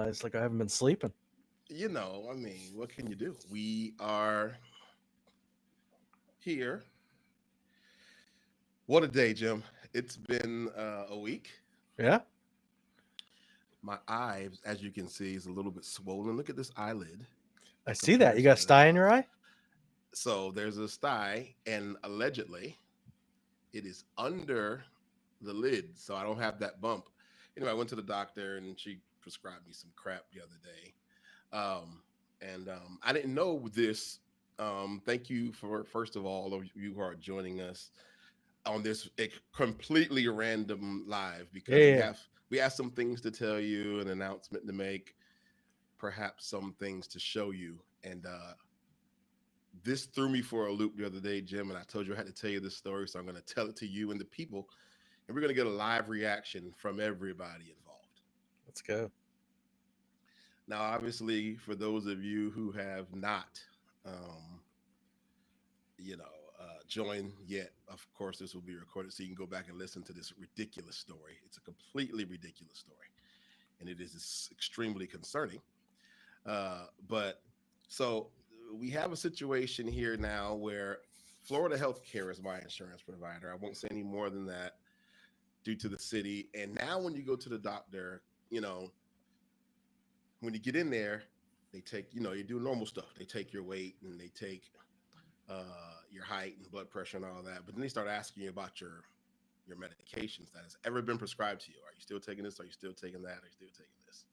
It's like I haven't been sleeping. I mean, what can you do? We are here. What a day, Jim. It's been a week. Yeah, My eye, as you can see, is a little bit swollen. Look at this eyelid I in see that. You got comparison a to the sty in other your eye. eye. So there's a sty, and allegedly it is under the lid, so I don't have that bump. Anyway, I went to the doctor, and she prescribed me some crap the other day. And I didn't know this. Thank you for first of all of you who are joining us on this completely random live Yeah, because we yeah. have we have some things to tell you, an announcement to make, perhaps some things to show you. And this threw me for a loop the other day, Jim. And I told you I had to tell you this story, so I'm going to tell it to you and the people, and we're going to get a live reaction from everybody involved. Let's go. Now, obviously, for those of you who have not, um, you know, joined yet, of course, this will be recorded, so you can go back and listen to this ridiculous story. It's a completely ridiculous story, and it is extremely concerning. But so we have a situation here now where Florida Healthcare is my insurance provider. I won't say any more than that due to the city. And now, when you go to the doctor, you know, when you get in there, they take, you do normal stuff. They take your weight and they take your height and blood pressure and all that. But then they start asking you about your medications that has ever been prescribed to you. Are you still taking this? Are you still taking that? Are you still taking this?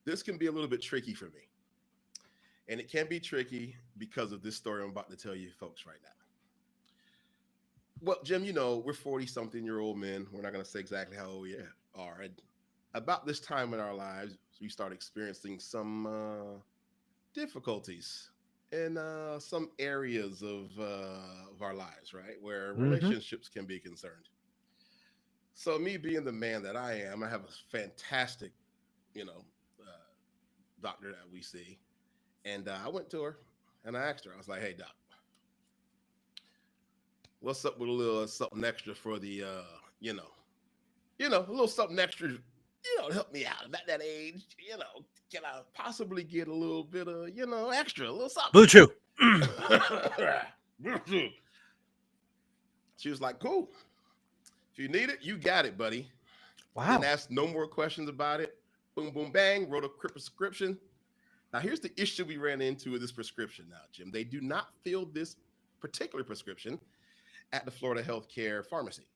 This can be a little bit tricky for me. And it can be tricky because of this story I'm about to tell you folks right now. Well, Jim, we're 40 something year old men. We're not going to say exactly how old we are. And about this time in our lives, we start experiencing some difficulties in some areas of our lives, right? Where Mm-hmm. relationships can be concerned. So, me being the man that I am, I have a fantastic, you know, uh, doctor that we see. And I went to her and I asked her, I was like, hey, doc, what's up with a little something extra for the, a little something extra, to help me out. I'm at that age, can I possibly get a little bit of, extra, a little Blue something? Chew. She was like, cool. If you need it, you got it, buddy. Didn't Wow. ask no more questions about it. Boom, boom, bang, wrote a prescription. Now, here's the issue we ran into with this prescription now, Jim. They do not fill this particular prescription at the Florida Healthcare Pharmacy.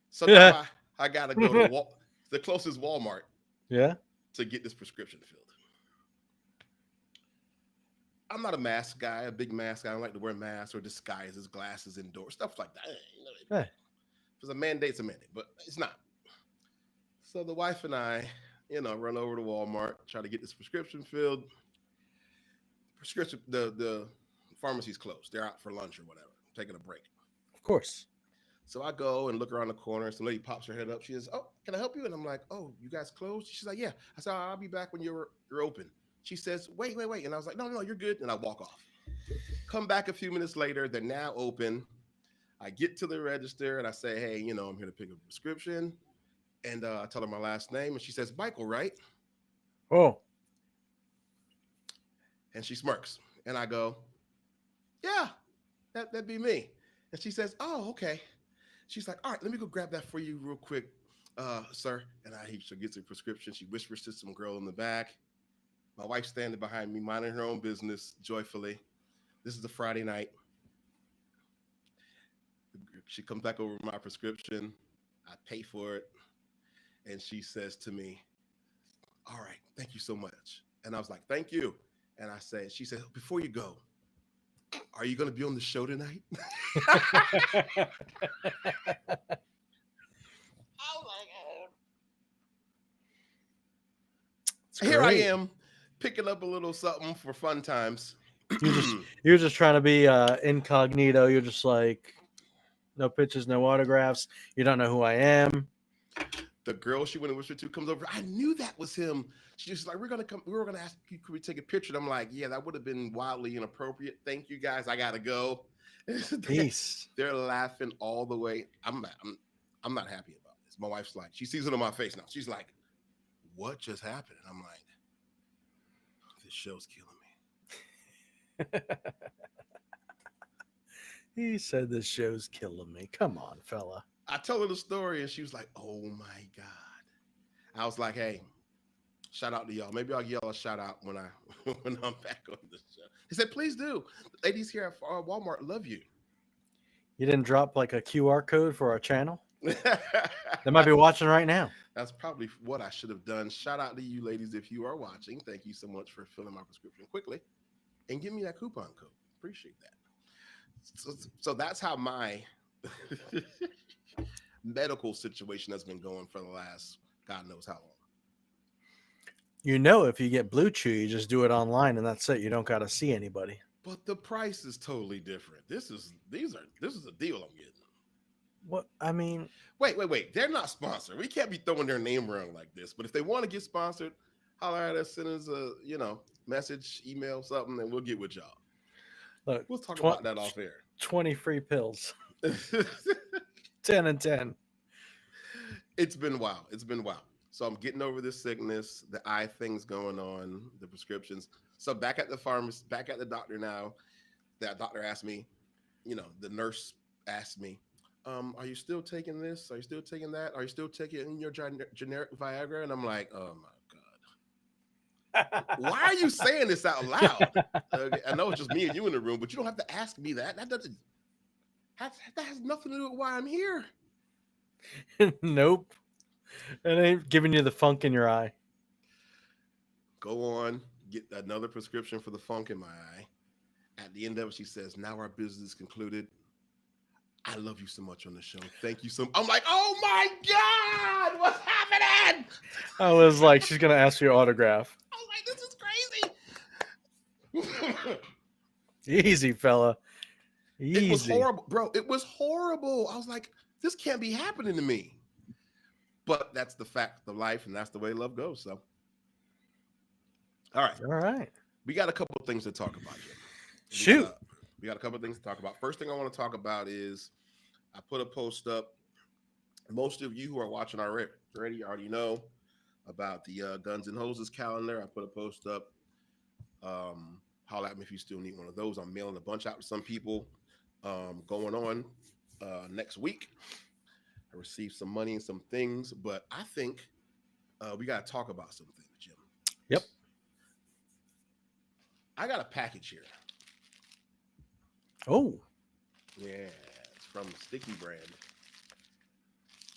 So now Yeah. I got to go to the closest Walmart Yeah. to get this prescription filled. I'm not a mask guy, a big mask guy. I don't like to wear masks or disguises, glasses indoors, stuff like that. If Hey. it's a mandate, it's a mandate, but it's not. So the wife and I, run over to Walmart, try to get this prescription filled. The pharmacy's closed. They're out for lunch or whatever, taking a break. Of course. So I go and look around the corner. Some lady pops her head up. She says, "Oh, can I help you?" And I'm like, "Oh, you guys closed?" She's like, "Yeah." I said, "I'll be back when you're open." She says, "Wait, wait, wait." And I was like, "No, no, you're good." And I walk off. Come back a few minutes later. They're now open. I get to the register and I say, "Hey, I'm here to pick up a prescription." And I tell her my last name, and she says, "Michael, right?" Oh. And she smirks. And I go, "Yeah, that'd be me." And she says, "Oh, okay." She's like, "All right, let me go grab that for you real quick, sir." And she gets a prescription. She whispers to some girl in the back. My wife's standing behind me, minding her own business joyfully. This is a Friday night. She comes back over with my prescription. I pay for it. And she says to me, "All right, thank you so much." And I was like, "Thank you." And she said, "Before you go, are you going to be on the show tonight?" I was like, "Oh." It's Here I great. am picking up a little something for fun times. You're just trying to be incognito. You're just like no pictures, no autographs. You don't know who I am. The girl she went and whispered to comes over. I knew that was him. She's just like, we were gonna ask you, could we take a picture? And I'm like, yeah, that would have been wildly inappropriate. Thank you guys. I gotta go. Peace. They're laughing all the way. I'm not happy about this. My wife's like, she sees it on my face now. She's like, what just happened? And I'm like, this show's killing me. He said this show's killing me. Come on, fella. I told her the story and she was like, oh my God. I was like, hey, shout out to y'all. Maybe I'll give y'all a shout out when when I'm back on the show. He said, please do. The ladies here at Walmart love you. You didn't drop like a QR code for our channel? They might be watching right now. That's probably what I should have done. Shout out to you ladies if you are watching. Thank you so much for filling my prescription quickly and give me that coupon code. Appreciate that. So that's how my medical situation has been going for the last God knows how long. You know, if you get Blue Chew, you just do it online and that's it. You don't got to see anybody. But the price is totally different. This is a deal I'm getting. What I mean, wait. They're not sponsored. We can't be throwing their name around like this. But if they want to get sponsored, holler at us, send us a message, email, something, and we'll get with y'all. Look, we'll talk about that off air. 20 free pills. 10 and 10. It's been wild. So I'm getting over this sickness, the eye things going on, the prescriptions. So back at the pharmacist, back at the doctor now. That doctor asked me, the nurse asked me, are you still taking this? Are you still taking that? Are you still taking your generic Viagra? And I'm like, oh my God. Why are you saying this out loud? I know it's just me and you in the room, but you don't have to ask me that. That has nothing to do with why I'm here. Nope. It ain't giving you the funk in your eye. Go on, get another prescription for the funk in my eye. At the end of it, she says, now our business is concluded. I love you so much on the show. Thank you so much. I'm like, oh my God, what's happening? I was like, she's going to ask for your autograph. I was like, this is crazy. Easy, fella. Easy. It was horrible, bro. It was horrible. I was like, this can't be happening to me. But that's the fact of life, and that's the way love goes. So, all right. We got a couple of things to talk about, Jim. Shoot. We got a couple of things to talk about. First thing I want to talk about is I put a post up. Most of you who are watching already know about the Guns and Hoses calendar. I put a post up. Holler at me if you still need one of those. I'm mailing a bunch out to some people going on next week. I received some money and some things, but I think we got to talk about some things, Jim. Yep. I got a package here. Oh. Yeah, it's from Sticky brand.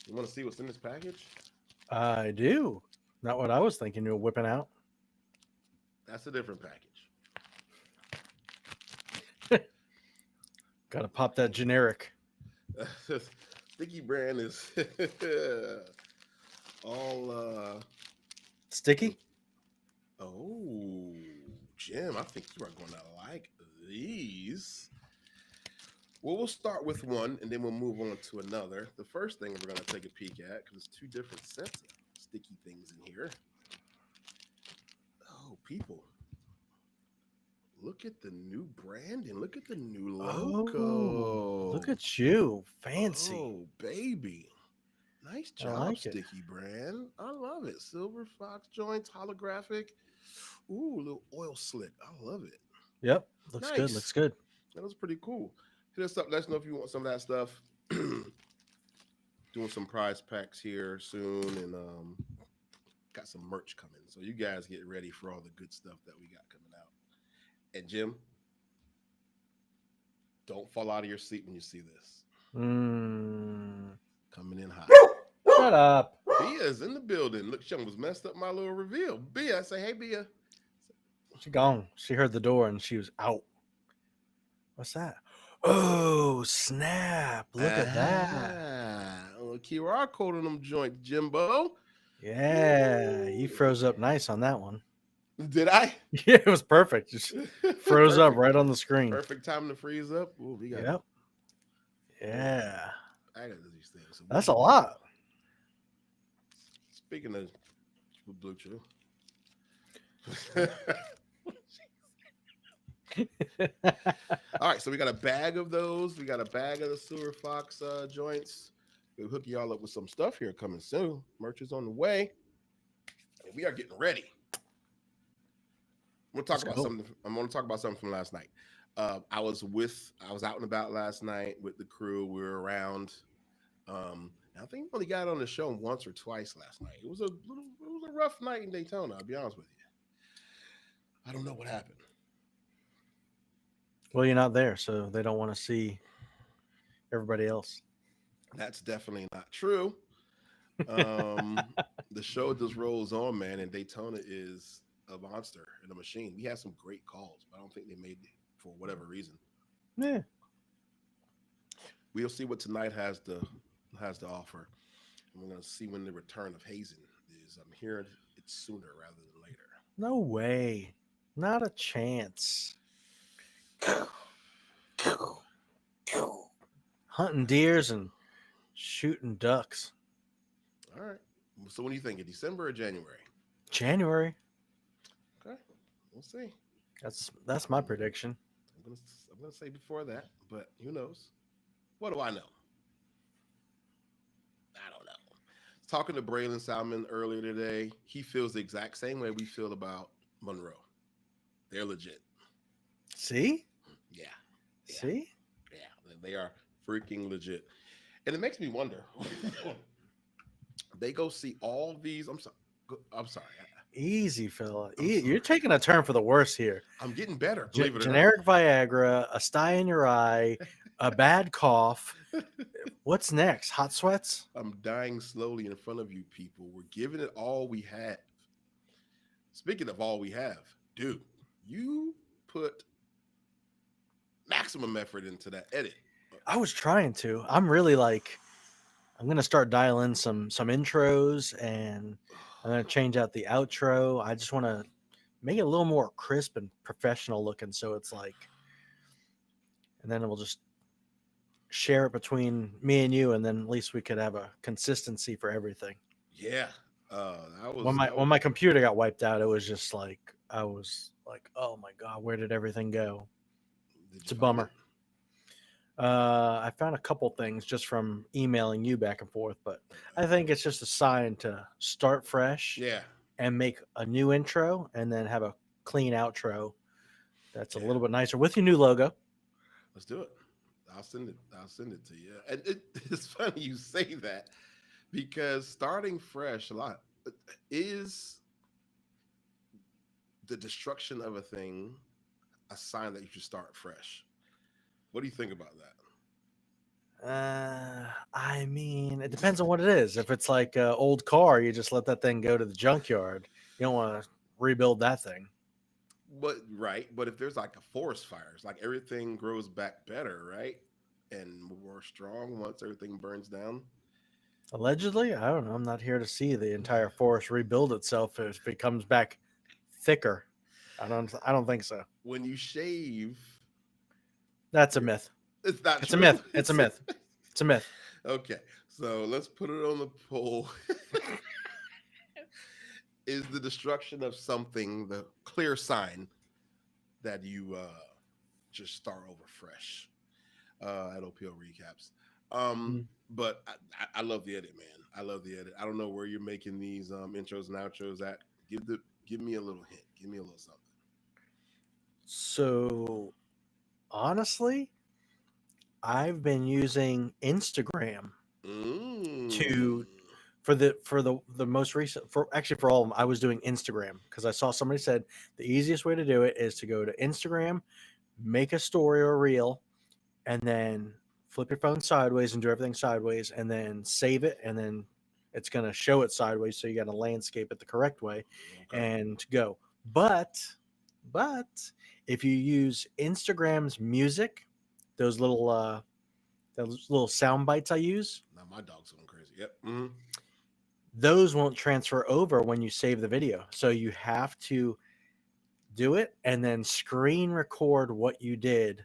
You want to see what's in this package? I do. Not what I was thinking you were whipping out. That's a different package. Got to pop that generic. Sticky brand is all sticky. Oh, Jim, I think you are going to like these. Well, we'll start with one and then we'll move on to another. The first thing we're going to take a peek at, because it's two different sets of sticky things in here. Oh, people. Look at the new brand and look at the new logo. Oh, look at you. Fancy. Oh, baby. Nice job, like Sticky brand. I love it. Silver Fox joints, holographic. Ooh, a little oil slick. I love it. Yep. Looks good. Looks good. That was pretty cool. Hit us up. Let us know if you want some of that stuff. Doing some prize packs here soon and got some merch coming. So you guys get ready for all the good stuff that we got coming out. And Jim, don't fall out of your seat when you see this. Coming in hot. Shut up. Bia's in the building. Look, she almost messed up my little reveal. Bia, I say, hey, Bia. She gone. She heard the door and she was out. What's that? Oh, snap. Look at that. A little QR code on them joint, Jimbo. Yeah, you froze up nice on that one. Did I? Yeah, it was perfect. Just froze up right on the screen. Perfect time to freeze up. Ooh, we got Yep. Yeah. I got these things. So that's a lot. Speaking of Blue Chew. All right, so we got a bag of those. We got a bag of the Silver Fox joints. We'll hook you all up with some stuff here coming soon. Merch is on the way. We are getting ready. I'm Let's going go. to talk about something from last night. I was out and about last night with the crew. We were around. I think we only got on the show once or twice last night. It was a rough night in Daytona. I'll be honest with you. I don't know what happened. Well, you're not there, so they don't want to see everybody else. That's definitely not true. Um, the show just rolls on, man, and Daytona is a monster and a machine. We had some great calls, but I don't think they made it for whatever reason. Yeah. We'll see what tonight has to offer. And we're going to see when the return of Hazen is. I'm hearing it's sooner rather than later. No way. Not a chance. Hunting deers and shooting ducks. All right. So when do you think? December or January? January. Okay. We'll see. That's my prediction. I'm gonna say before that, but who knows? What do I know? I don't know. Talking to Braylon Salmon earlier today, he feels the exact same way we feel about Monroe. They're legit. See? Yeah. See? Yeah. They are freaking legit. And it makes me wonder. They go see all these. I'm sorry. Easy, fella. I'm sorry. You're taking a turn for the worse here. I'm getting better, believe it or Generic Viagra, a sty in your eye, a bad cough. What's next? Hot sweats? I'm dying slowly in front of you people. We're giving it all we have. Speaking of all we have, dude, you put maximum effort into that edit. I was trying to. I'm really I'm gonna start dialing some intros, and I'm gonna change out the outro. I just want to make it a little more crisp and professional looking, so it's and then we'll just share it between me and you, and then at least we could have a consistency for everything. Yeah. When my computer got wiped out, it was just I was like, oh my god, where did everything go? It's a bummer. I found a couple things just from emailing you back and forth, but I think it's just a sign to start fresh. Yeah. And make a new intro, and then have a clean outro that's a little bit nicer with your new logo. Let's do it. I'll send it to you. And it's funny you say that, because starting fresh is the destruction of a thing a sign that you should start fresh. What do you think about that? I mean, it depends on what it is. If it's like an old car, you just let that thing go to the junkyard. You don't want to rebuild that thing. But if there's like a forest fire, it's like everything grows back better, right? And more strong once everything burns down. Allegedly, I don't know. I'm not here to see the entire forest rebuild itself if it comes back thicker. I don't think so. When you shave, that's a myth. It's not. It's true. a myth. It's a myth. It's a myth. Okay, so let's put it on the poll. Is the destruction of something the clear sign that you just start over fresh? At OPL recaps. But I love the edit, man. I love the edit. I don't know where you're making these intros and outros at. Give me a little hint. Give me a little something. So, honestly, I've been using Instagram for the most recent, for all of them. I was doing Instagram because I saw somebody said the easiest way to do it is to go to Instagram, make a story or a reel, and then flip your phone sideways and do everything sideways, and then save it, and then it's going to show it sideways, so you got to landscape it the correct way and go. But if you use Instagram's music, those little sound bites I use, now my dog's going crazy. Yep. Mm-hmm. Those won't transfer over when you save the video, so you have to do it and then screen record what you did.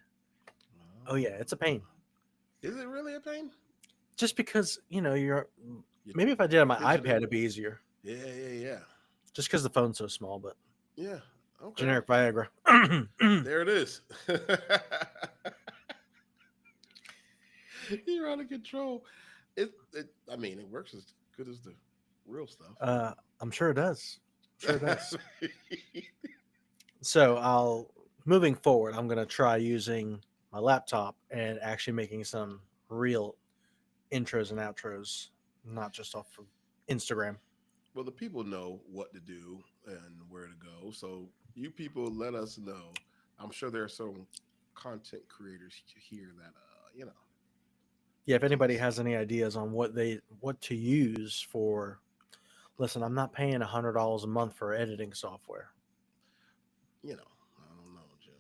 Oh yeah, it's a pain. Is it really a pain? Just because you're maybe if I did it on my iPad, it'd be easier. Yeah. Just because the phone's so small, but yeah. Okay. Generic Viagra. There it is. You're out of control. I mean, it works as good as the real stuff. I'm sure it does. Sure does. So I'll moving forward, I'm gonna try using my laptop and actually making some real intros and outros, not just off of Instagram. Well, the people know what to do and where to go. So you people let us know. I'm sure there are some content creators here that Yeah, if tell anybody us, has any ideas on what to use for, listen, I'm not paying $100 a month for editing software. I don't know, Jim.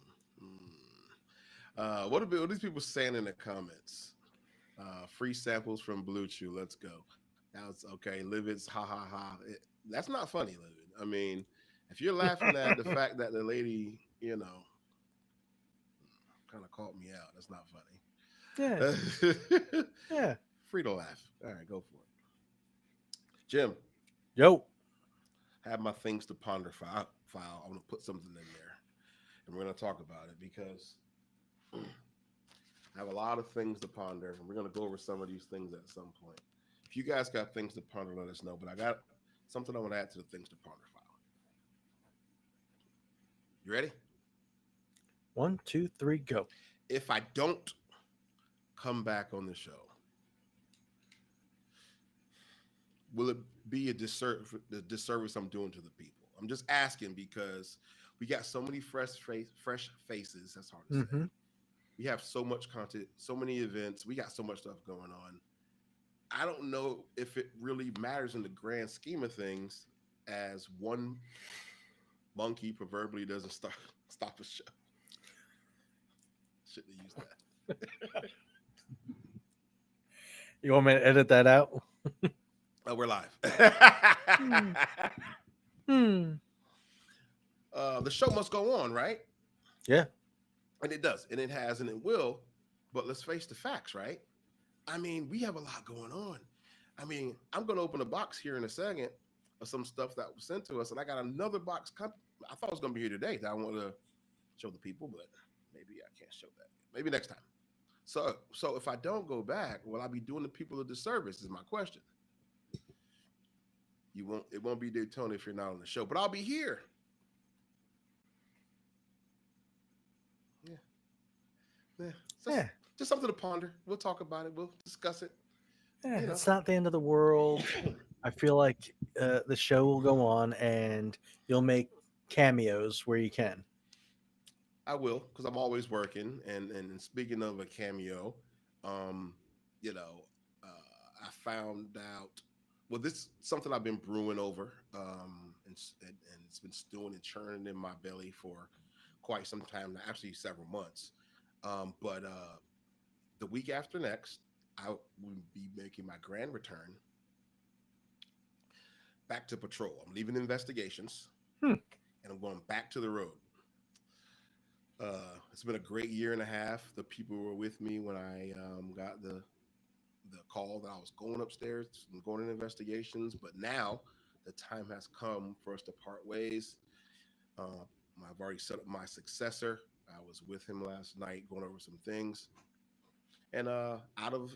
What are these people saying in the comments? Free samples from Blue Chew. Let's go. Now it's okay. Live it's ha ha ha. That's not funny, Live it. I mean, if you're laughing at the fact that the lady, kind of called me out, that's not Yeah, funny. yeah. Free to laugh. All right, go for it. Jim, Yo. have my things to ponder file. I'm gonna put something in there, and we're gonna talk about it because I have a lot of things to ponder, and we're gonna go over some of these things at some point. If you guys got things to ponder, let us know. But I got something I want to add to the things to ponder file. You ready? 1, 2, 3, go. If I don't come back on the show, will it be a disservice I'm doing to the people? I'm just asking because we got so many fresh faces. That's hard to say. Mm-hmm. We have so much content, so many events. We got so much stuff going on. I don't know if it really matters in the grand scheme of things, as one monkey proverbially doesn't stop a show. Shouldn't have used that. You want me to edit that out? Oh, we're live. Hmm. Hmm. The show must go on, right? Yeah. And it does, and it has, and it will. But let's face the facts, right? I mean, we have a lot going on. I mean, I'm going to open a box here in a second of some stuff that was sent to us, and I got another box. I thought it was going to be here today that I want to show the people, but maybe I can't show that. Maybe next time. So if I don't go back, will I be doing the people a disservice? Is my question. You won't. It won't be Daytona if you're not on the show, but I'll be here. Yeah, yeah. Just Yeah. just something to ponder. We'll talk about it. We'll discuss it. Yeah. You know, It's not the end of the world. I feel like the show will go on and you'll make cameos where you can. I will because I'm always working. And speaking of a cameo, um, you know, I found out. Well, this is something I've been brewing over, and it's been stewing and churning in my belly for quite some time now, actually several months. But the week after next, I will be making my grand return back to patrol. I'm leaving investigations Hmm. and I'm going back to the road. It's been a great year and a half. The people were with me when I got the call that I was going upstairs and going in investigations. But now the time has come for us to part ways. Uh, I've already set up my successor. I was with him last night going over some things, and out of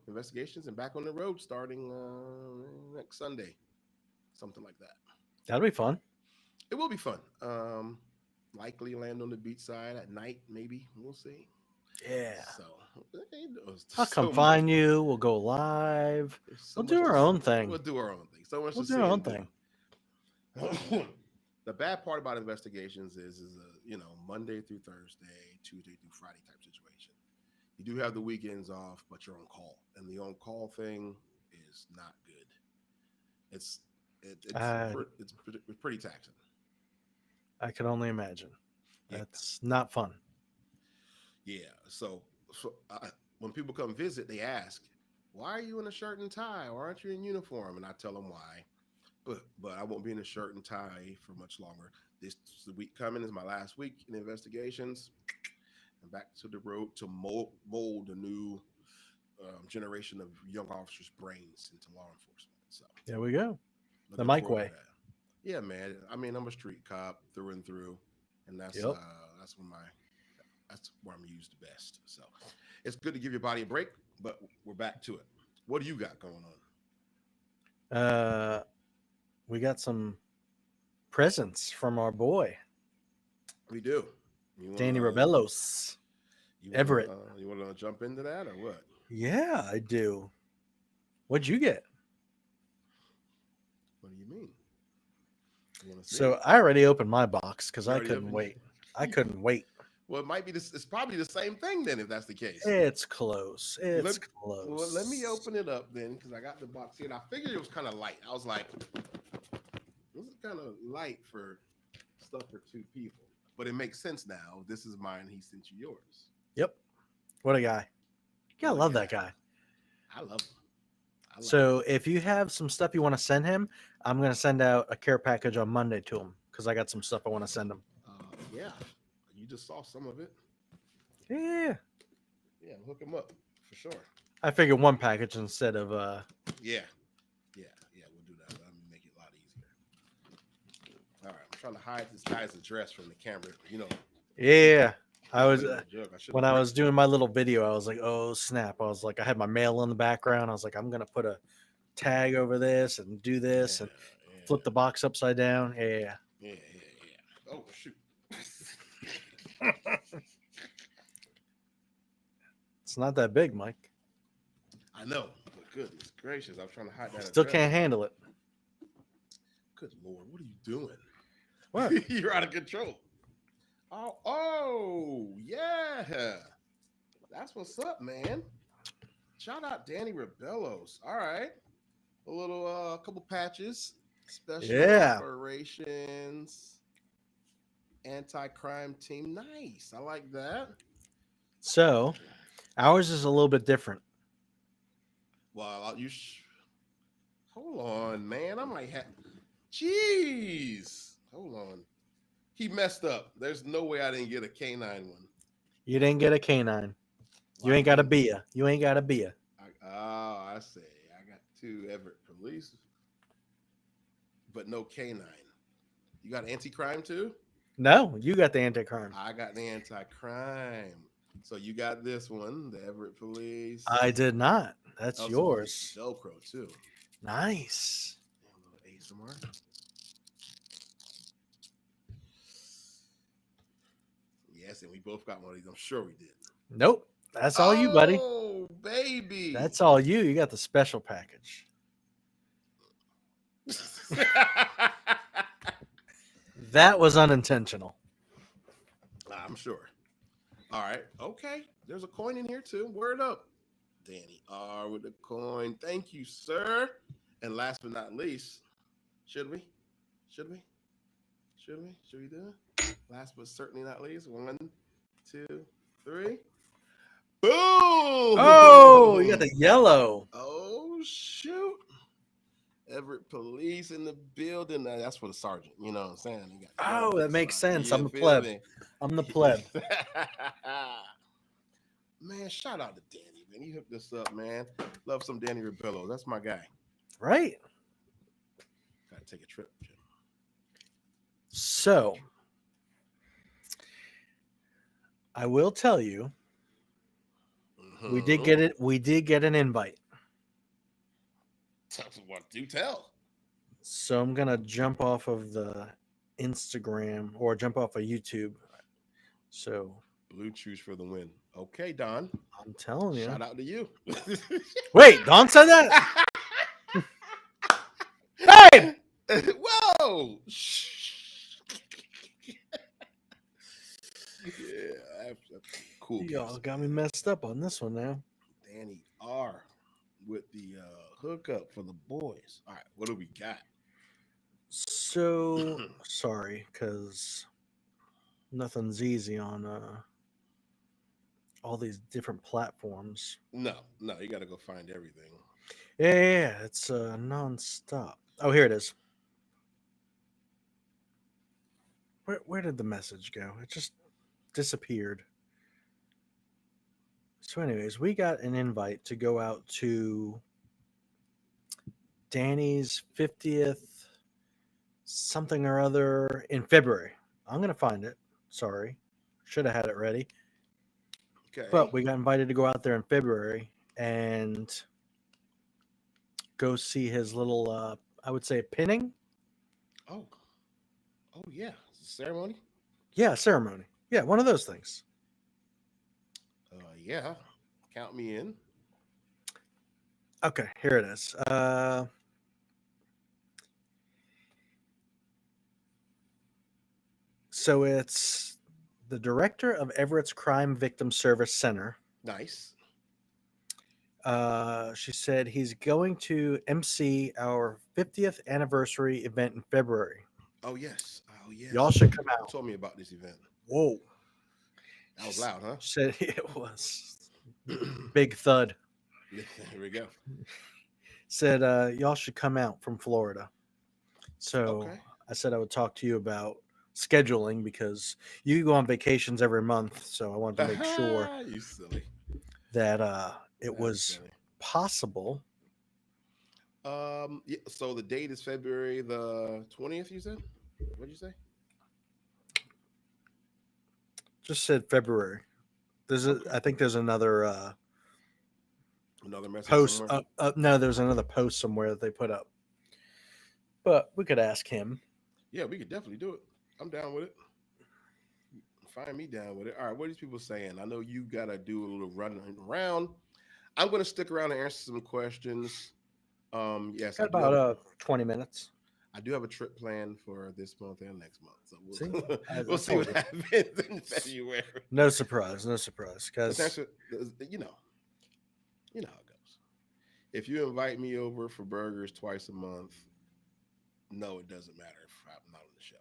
investigations and back on the road starting next Sunday, something like that. That'll be fun. It will be fun. Likely land on the beach side at night, maybe. We'll see. Yeah. So there's I'll come so much. find you. We'll go live. There's so We'll do much to our see. own thing. We'll do our own thing. So much We'll to do our see own and thing. do. The bad part about investigations is a Monday through Thursday, Tuesday through Friday type situation. You do have the weekends off, but you're on call, and the on call thing is not good. It's it, it's Uh, it's pretty taxing. I can only imagine. Yeah, That's not fun. yeah. So when people come visit, they ask, "Why are you in a shirt and tie? Why aren't you in uniform?" And I tell them why. But I won't be in a shirt and tie for much longer. This the week coming is my last week in investigations, and back to the road to mold a new generation of young officers' brains into law enforcement. So There we go. The looking mic forward to way. that. Yeah, man. I mean, I'm a street cop through and through, and Yep. that's where I'm used best. So it's good to give your body a break, but we're back to it. What do you got going on? Uh, we got some. presents from our boy We do. You Danny wanna Rebellos. Everett. you wanna jump into that or what? Yeah, I do. What'd you get? What do you mean? You wanna see? So I already opened my box because You I already couldn't opened. wait. I couldn't wait. Well, it might be this. It's probably the same thing then, if that's the case. It's close. It's Let, close. well, let me open it up then, because I got the box here, and I figured it was kind of light. I was like, this is kind of light for stuff for two people, but it makes sense now. This is mine. He sent you yours. Yep. What a guy. You gotta What a love that guy. guy. I love him. I like So him. if you have some stuff you want to send him, I'm gonna send out a care package on Monday to him because I got some stuff I want to send him. Yeah, you just saw some of it. Yeah. Yeah, hook him up for sure. I figured one package instead of Yeah, we'll do that. That'll make it a lot easier. All right, I'm trying to hide this guy's address from the camera. You know, yeah. I was should've when I written- was doing my little video, I was like, oh snap. I was like, I had my mail in the background. I was like, I'm gonna put a tag over this and do this and flip the box upside down. Yeah. Yeah. Oh shoot. It's not that big, Mike. I know, but goodness gracious, I'm trying to hide that. Still address. can't handle it. Good Lord, what are you doing? What? You're out of control. Oh, yeah. That's what's up, man. Shout out Danny Rebellos. All right. A little couple patches. Special operations. Anti-crime team. Nice. I like that. So ours is a little bit different. Well, hold on, man. I might have. Jeez. Hold on. He messed up. There's no way I didn't get a canine one. You didn't get a canine. You ain't got a Bia. You ain't got a Bia. I say. I got 2 Everett police, but no canine. You got anti-crime too? No, you got the anti-crime. I got the anti-crime. So you got this one, the Everett police. I did not. That's Also, yours. Velcro too. Nice. A little ASMR. Yes, and we both got one of these. I'm sure we did. Nope. That's all you, buddy. Oh, baby. That's all you. You got the special package. That was unintentional. I'm sure. All right. Okay. There's a coin in here too. Word up. Danny R with the coin. Thank you, sir. And last but not least, should we do it? Last but certainly not least, 1, 2, 3. Boom! Oh, you got the yellow. Oh, shoot. Everett police in the building. That's for the sergeant. You know what I'm saying? Oh, that makes sense. I'm the pleb. I'm the pleb. Man, shout out to Danny, man. He hooked us up, man. Love some Danny Rebello. That's my guy. Right. Gotta take a trip, Jim. So, I will tell you, we did get it. We did get an invite. What do tell? So I'm gonna jump off of the Instagram or jump off of YouTube. So Blue Chews for the win. Okay, Don. I'm telling you. Shout out to you. Wait, Don said that? Hey! Whoa! Yeah, that's cool. Y'all got me messed up on this one now. Danny R with the hookup for the boys. All right, what do we got? So sorry, because nothing's easy on all these different platforms. No, you got to go find everything. Yeah, it's nonstop. Oh, here it is. Where did the message go? It just disappeared. So, anyways, we got an invite to go out to Danny's 50th something or other in February. I'm gonna find it. Sorry, should have had it ready. Okay. But we got invited to go out there in February and go see his little, I would say, pinning. Oh. Oh yeah, ceremony. Yeah, ceremony. Yeah, one of those things. Yeah, count me in. Okay, here it is. So it's the director of Everett's Crime Victim Service Center. Nice. She said he's going to MC our 50th anniversary event in February. Oh yes. Oh Y'all yes. should come You out. told me about this event. Whoa. That She was loud, huh? said it was big thud. Here we go. Said y'all should come out from Florida. So Okay. I said I would talk to you about scheduling because you go on vacations every month. So I wanted to make sure You silly. that it That's was funny. possible. Yeah, so the date is February the 20th, you said? What'd you say? Just said February. Okay. I think there's another Another message post. somewhere. No, there's another post somewhere that they put up. But we could ask him. Yeah, we could definitely do it. I'm down with it. Find me down with it. All right, what are these people saying? I know you gotta do a little running around. I'm gonna stick around and answer some questions. Yes, Got about 20 minutes. I do have a trip planned for this month and next month. So See, we'll I we'll see what told you. happens in February. No surprise, no surprise. Let's Because answer you know how it goes. If you invite me over for burgers twice a month, no, it doesn't matter if I'm not on the show.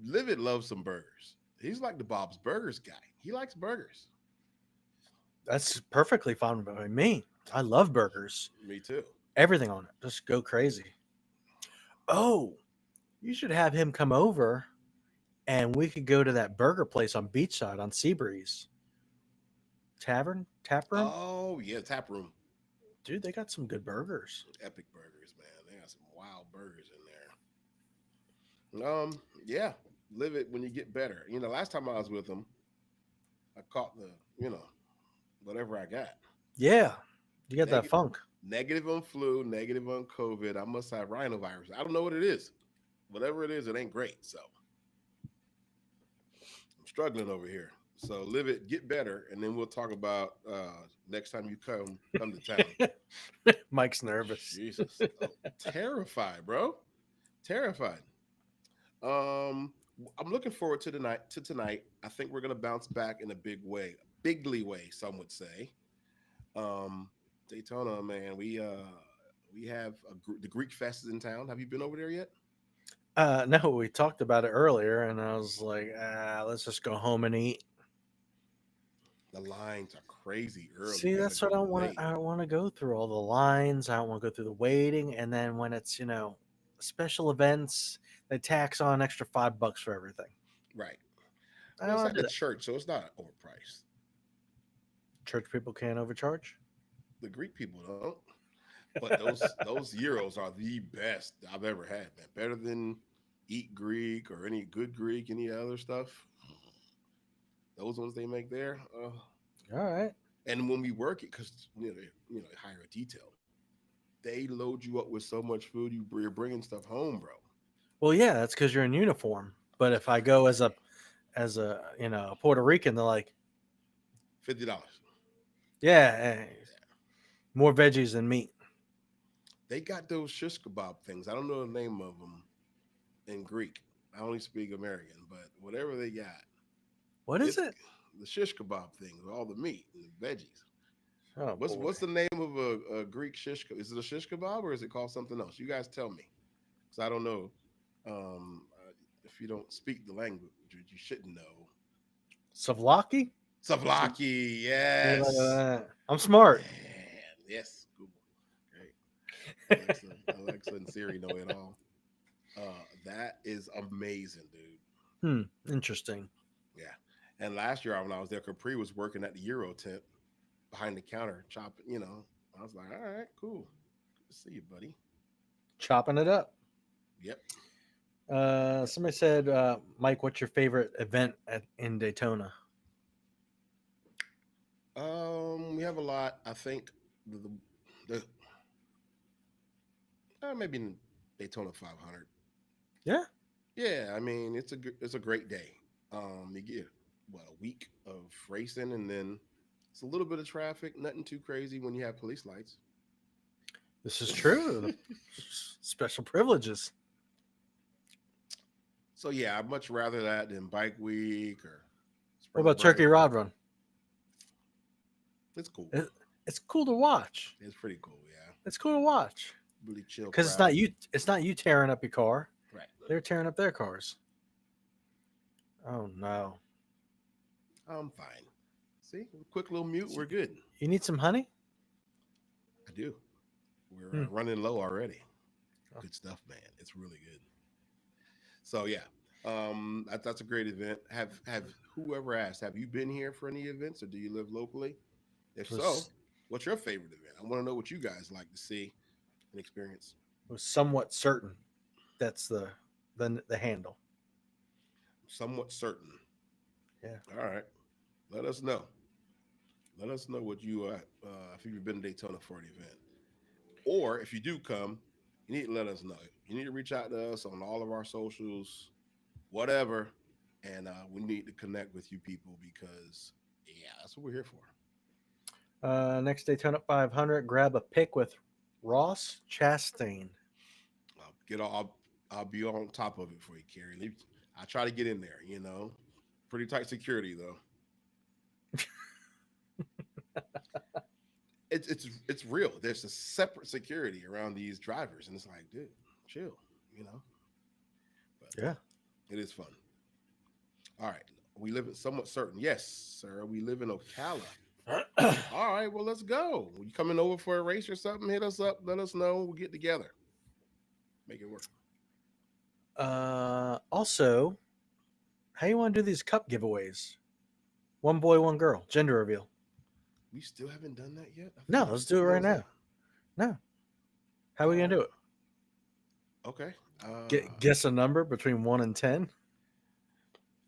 Livid loves some burgers. He's like the Bob's Burgers guy. He likes burgers. that's perfectly fine by me. I love burgers. Me too. Everything on it. Just go crazy. Oh, you should have him come over and we could go to that burger place on Beachside on Seabreeze Tap Room. Oh yeah, tap room. Dude, they got some good burgers. Epic burgers, man. They got some wild burgers in there. Yeah. Live it when you get better. Last time I was with him, I caught whatever I got. Yeah, you got that Negative, funk. negative on flu, negative on COVID. I must have rhinovirus. I don't know what it is. Whatever it is, it ain't great. So I'm struggling over here. So live it, get better, and then we'll talk about next time you come to town. Mike's nervous. Jesus, oh, terrified, bro, terrified. Um, I'm looking forward to tonight. I think we're gonna bounce back in a big way, bigly way. Some would say. Um, Daytona, man, we have the Greek Fest is in town. Have you been over there yet? No, we talked about it earlier, and I was like, let's just go home and eat. The lines are crazy early. See, You got to that's what go I want late. to. I don't want to go through all the lines. I don't want to go through the waiting, and then when it's special events, they tax on an extra $5 for everything. Right. I Well, don't it's want at to the do that. church, so it's not overpriced. Church people can't overcharge. The Greek people don't. But those euros are the best I've ever had, man. Better than Eat Greek or any good Greek, any other stuff. Those ones they make there. All right. And when we work it, because they hire a detail, they load you up with so much food, you're bringing stuff home, bro. Well, yeah, that's because you're in uniform. But if I go as a Puerto Rican, they're like, $50. yeah, more veggies than meat. They got those shish kebab things. I don't know the name of them in Greek. I only speak American, but whatever they got, What is it's it? the shish kebab thing with all the meat and the veggies. Oh boy. What's the name of a Greek shish? Is it a shish kebab or is it called something else? You guys tell me, because I don't know. If you don't speak the language, you shouldn't know. Savlaki? Savlaki, Yeah, look at yes, that. I'm smart. man, yes, Google, great. Alexa, and Siri know it all. That is amazing, dude. Interesting. Yeah. And last year when I was there, Capri was working at the Euro tent behind the counter chopping. I was like, all right, cool. Good to see you, buddy. Chopping it up. Yep. Somebody said, Mike, what's your favorite event in Daytona? We have a lot. I think the maybe in Daytona 500. Yeah. Yeah, I mean it's a great day. You get what, a week of racing, and then it's a little bit of traffic. Nothing too crazy when you have police lights. This is true. The special privileges. So yeah, I'd much rather that than bike week or What spring about Turkey break. Rod Run? It's cool. It, it's cool to watch. It's pretty cool. Yeah, It's cool to watch really chill because crowd. It's not you tearing up your car. Right. They're tearing up their cars. Oh no! I'm fine. See, quick little mute. We're good. You need some honey? I do. We're Hmm. running low already. Good stuff, man. It's really good. So yeah, that's a great event. Have whoever asked, have you been here for any events, or do you live locally? If so, Was what's your favorite event? I want to know what you guys like to see and experience. was somewhat certain. That's the handle. Somewhat certain. Yeah. All right, let us know. Let us know what you if you've been to Daytona for an event, or if you do come, you need to let us know. You need to reach out to us on all of our socials, whatever, and we need to connect with you people because yeah, that's what we're here for. Next Daytona 500. Grab a pick with Ross Chastain. I'll get all. I'll be on top of it for you, Carrie. I try to get in there. Pretty tight security though. It's real. There's a separate security around these drivers, and it's like, dude, chill. You know, but Yeah. it is fun. All right, we live in somewhat certain. Yes, sir. We live in Ocala. All right, well, let's go. You coming over for a race or something? Hit us up. Let us know. We'll get together. Make it work. Also, how you want to do these cup giveaways? One boy, one girl. Gender reveal. We still haven't done that yet. I feel No, like let's we do it right closed now. out. No. How are we gonna do it? Okay. Guess a number between 1 and 10.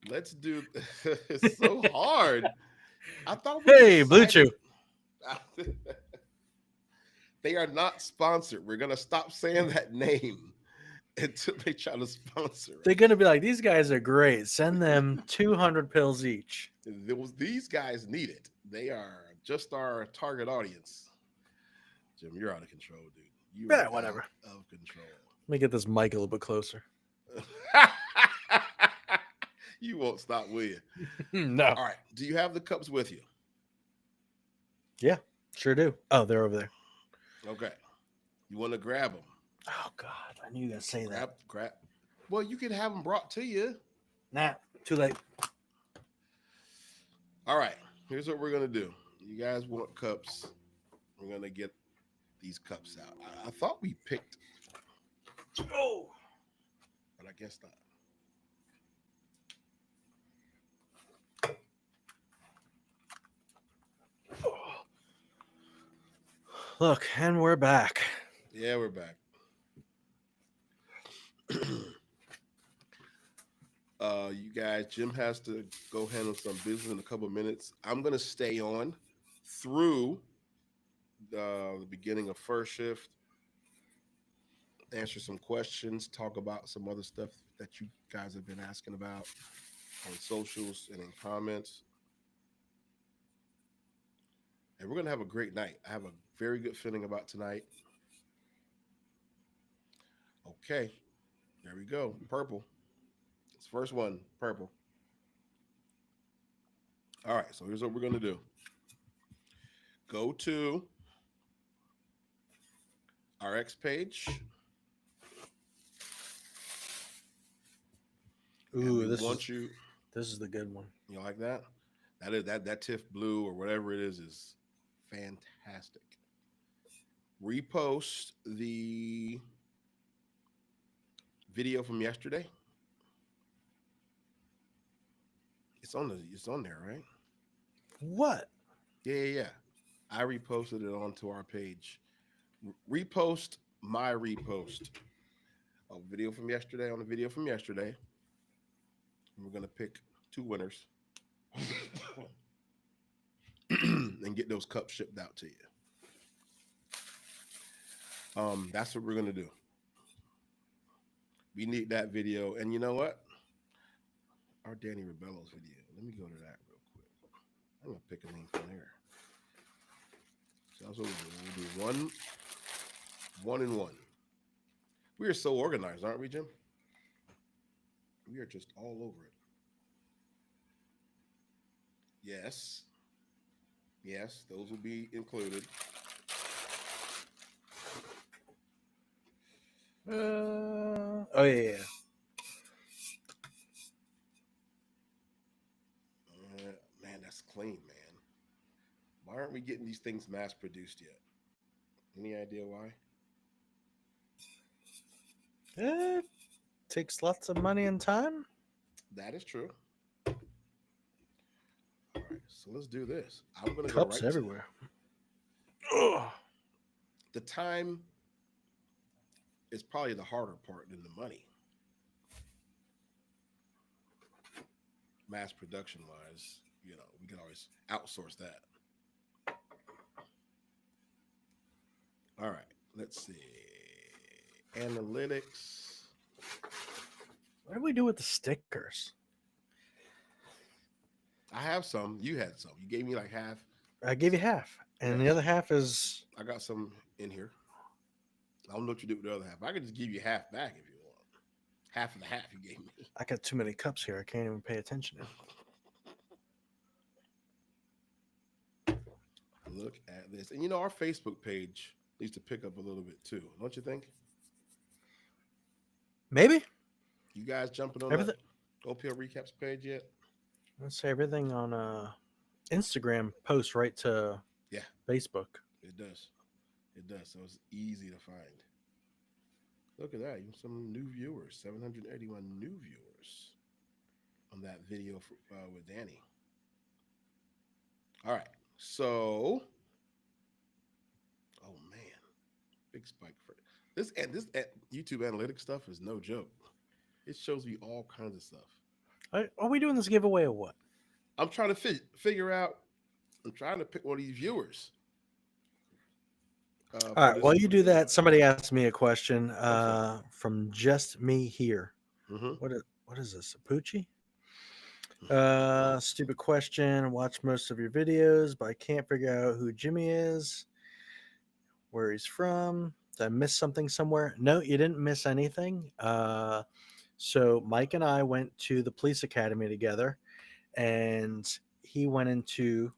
Let's do. It's so hard. I thought we Hey, Blue decided. Chew. They are not sponsored. We're gonna stop saying that name until they try to sponsor They're us. gonna be like, these guys are great. Send them 200 pills each. These guys need it. They are just our target audience. Jim, you're out of control, dude. You Yeah, are whatever. out of control. Let me get this mic a little bit closer. You won't stop, will you? No. All right. Do you have the cups with you? Yeah, sure do. Oh, they're over there. Okay. You want to grab them? Oh God, I knew you were gonna say that. Grab. Well, you can have them brought to you. Nah, too late. All right. Here's what we're gonna do. You guys want cups? We're gonna get these cups out. I thought we picked, Oh. but I guess not. Look, and we're back. Yeah, we're back. You guys, Jim has to go handle some business in a couple of minutes. I'm gonna stay on through the beginning of first shift, answer some questions, talk about some other stuff that you guys have been asking about on socials and in comments. And we're gonna have a great night. I have a very good feeling about tonight. Okay, there we go. Purple. It's first one, purple. All right, so here's what we're gonna do. Go to our X page. Ooh, This is the good one. you like that? That Tiff blue or whatever it is fantastic. Repost the video from yesterday. It's on there, right? What? Yeah. I reposted it onto our page. Repost my repost. A video from yesterday on the video from yesterday. And we're gonna pick two winners and get those cups shipped out to you. That's what we're gonna do. We need that video. And you know what? Our Danny Rebello's video. Let me go to that real quick. I'm gonna pick a name from there. So that's what we'll do. One and one. We are so organized, aren't we, Jim? We are just all over it. Yes. Yes, those will be included. Oh yeah. Man, that's clean, man. Why aren't we getting these things mass produced yet? Any idea why? It takes lots of money and time. That is true. All right, so let's do this. I'm going to go Cups right everywhere. to the time is probably the harder part than the money. Mass production wise, we can always outsource that. All right, let's see. Analytics. What do we do with the stickers? I have some. You had some. You gave me like half. I gave you half, and the other half is. I got some in here. I don't know what you did with the other half. I could just give you half back if you want. Half of the half you gave me. I got too many cups here. I can't even pay attention. Look at this. And our Facebook page needs to pick up a little bit too, don't you think? Maybe. You guys jumping on Everything. that OPL recaps page yet? Let's say everything on Instagram posts right to Facebook. It does. It does. So it's easy to find. Look at that. Some new viewers. 781 new viewers on that video with Danny. All right. So, oh man, big spike for this. And this YouTube analytics stuff is no joke. It shows me all kinds of stuff. Are we doing this giveaway or what? I'm trying to figure out. I'm trying to pick one of these viewers. All right. While you do that, somebody asked me a question from Just Me Here. Mm-hmm. What is this? A Poochie? Stupid question. Watch most of your videos, but I can't figure out who Jimmy is, where he's from. Did I miss something somewhere? No, you didn't miss anything. So Mike and I went to the police academy together, and he went into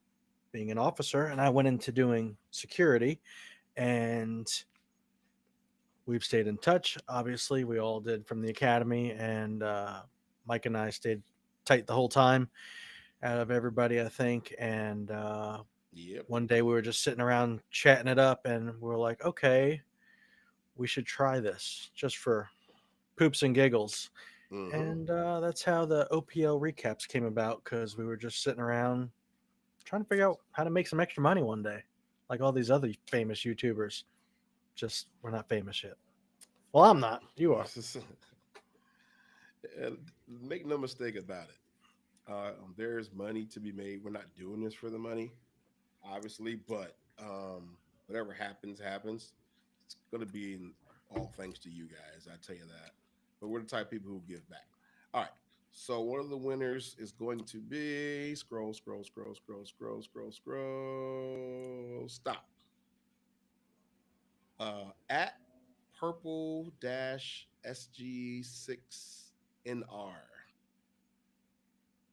being an officer, and I went into doing security, and we've stayed in touch. Obviously, we all did from the academy, and Mike and I stayed tight the whole time out of everybody, I think. And one day we were just sitting around chatting it up, and we were like, okay, we should try this just for poops and giggles. Mm-hmm. And that's how the OPL recaps came about, because we were just sitting around trying to figure out how to make some extra money one day, like all these other famous YouTubers. Just we're not famous yet. Well, I'm not. You are. Make no mistake about it. There's money to be made. We're not doing this for the money, obviously, but whatever happens. It's going to be in all thanks to you guys. I tell you that. But we're the type of people who give back. All right. So one of the winners is going to be scroll. Stop. At purple-SG6NR.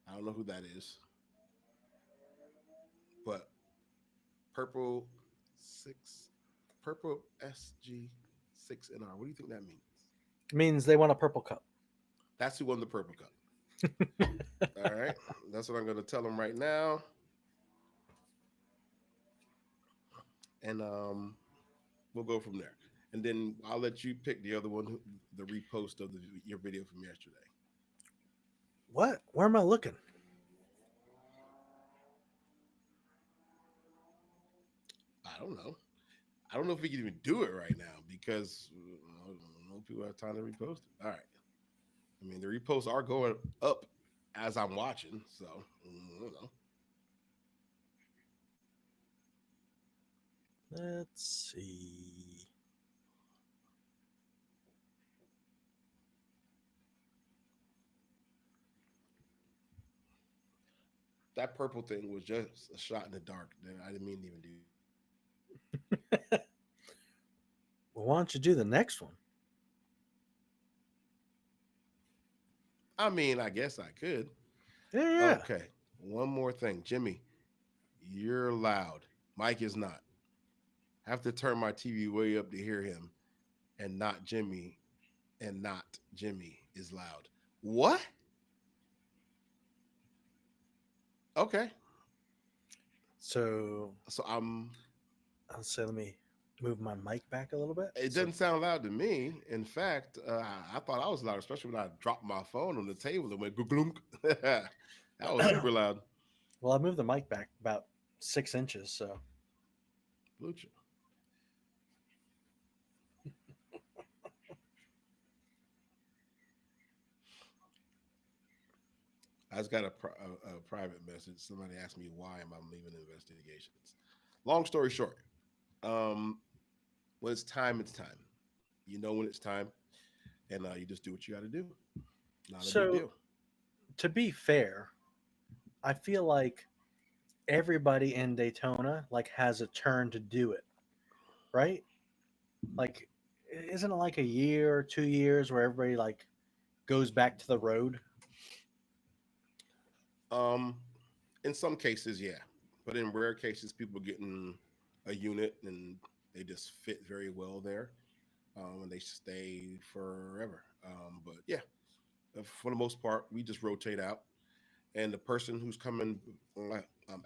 I don't know who that is, but purple SG6NR. What do you think that means? It means they won a purple cup. That's who won the purple cup. All right. That's what I'm going to tell them right now. And we'll go from there. And then I'll let you pick the other one, the repost of your video from yesterday. What? Where am I looking? I don't know. I don't know if we can even do it right now because I don't know if people have time to repost it. All right. I mean, the reposts are going up as I'm watching, so I don't know. Let's see. That purple thing was just a shot in the dark. I didn't mean to even do that. Well, why don't you do the next one? I mean, I guess I could. Yeah, yeah. Okay. One more thing. Jimmy, you're loud. Mike is not. I have to turn my TV way up to hear him, and not Jimmy, and not Jimmy is loud. What? Okay. So So I'm I'll say, let me move my mic back a little bit. it So doesn't sound loud to me. In fact, I thought I was loud, especially when I dropped my phone on the table and went glunk. That was super loud. well, I moved the mic back about 6 inches. So Lucha. I just got a private message. Somebody asked me why am I leaving investigations. Long story short, um, when it's time, it's time. You know when it's time, and you just do what you got to do. Not a big so deal. to be fair, I feel like everybody in Daytona like has a turn to do it, right? Like, isn't it like a year or 2 years where everybody like goes back to the road? Um, in some cases, yeah, but in rare cases, people getting a unit and they just fit very well there, and they stay forever. But yeah, for the most part, we just rotate out. And the person who's coming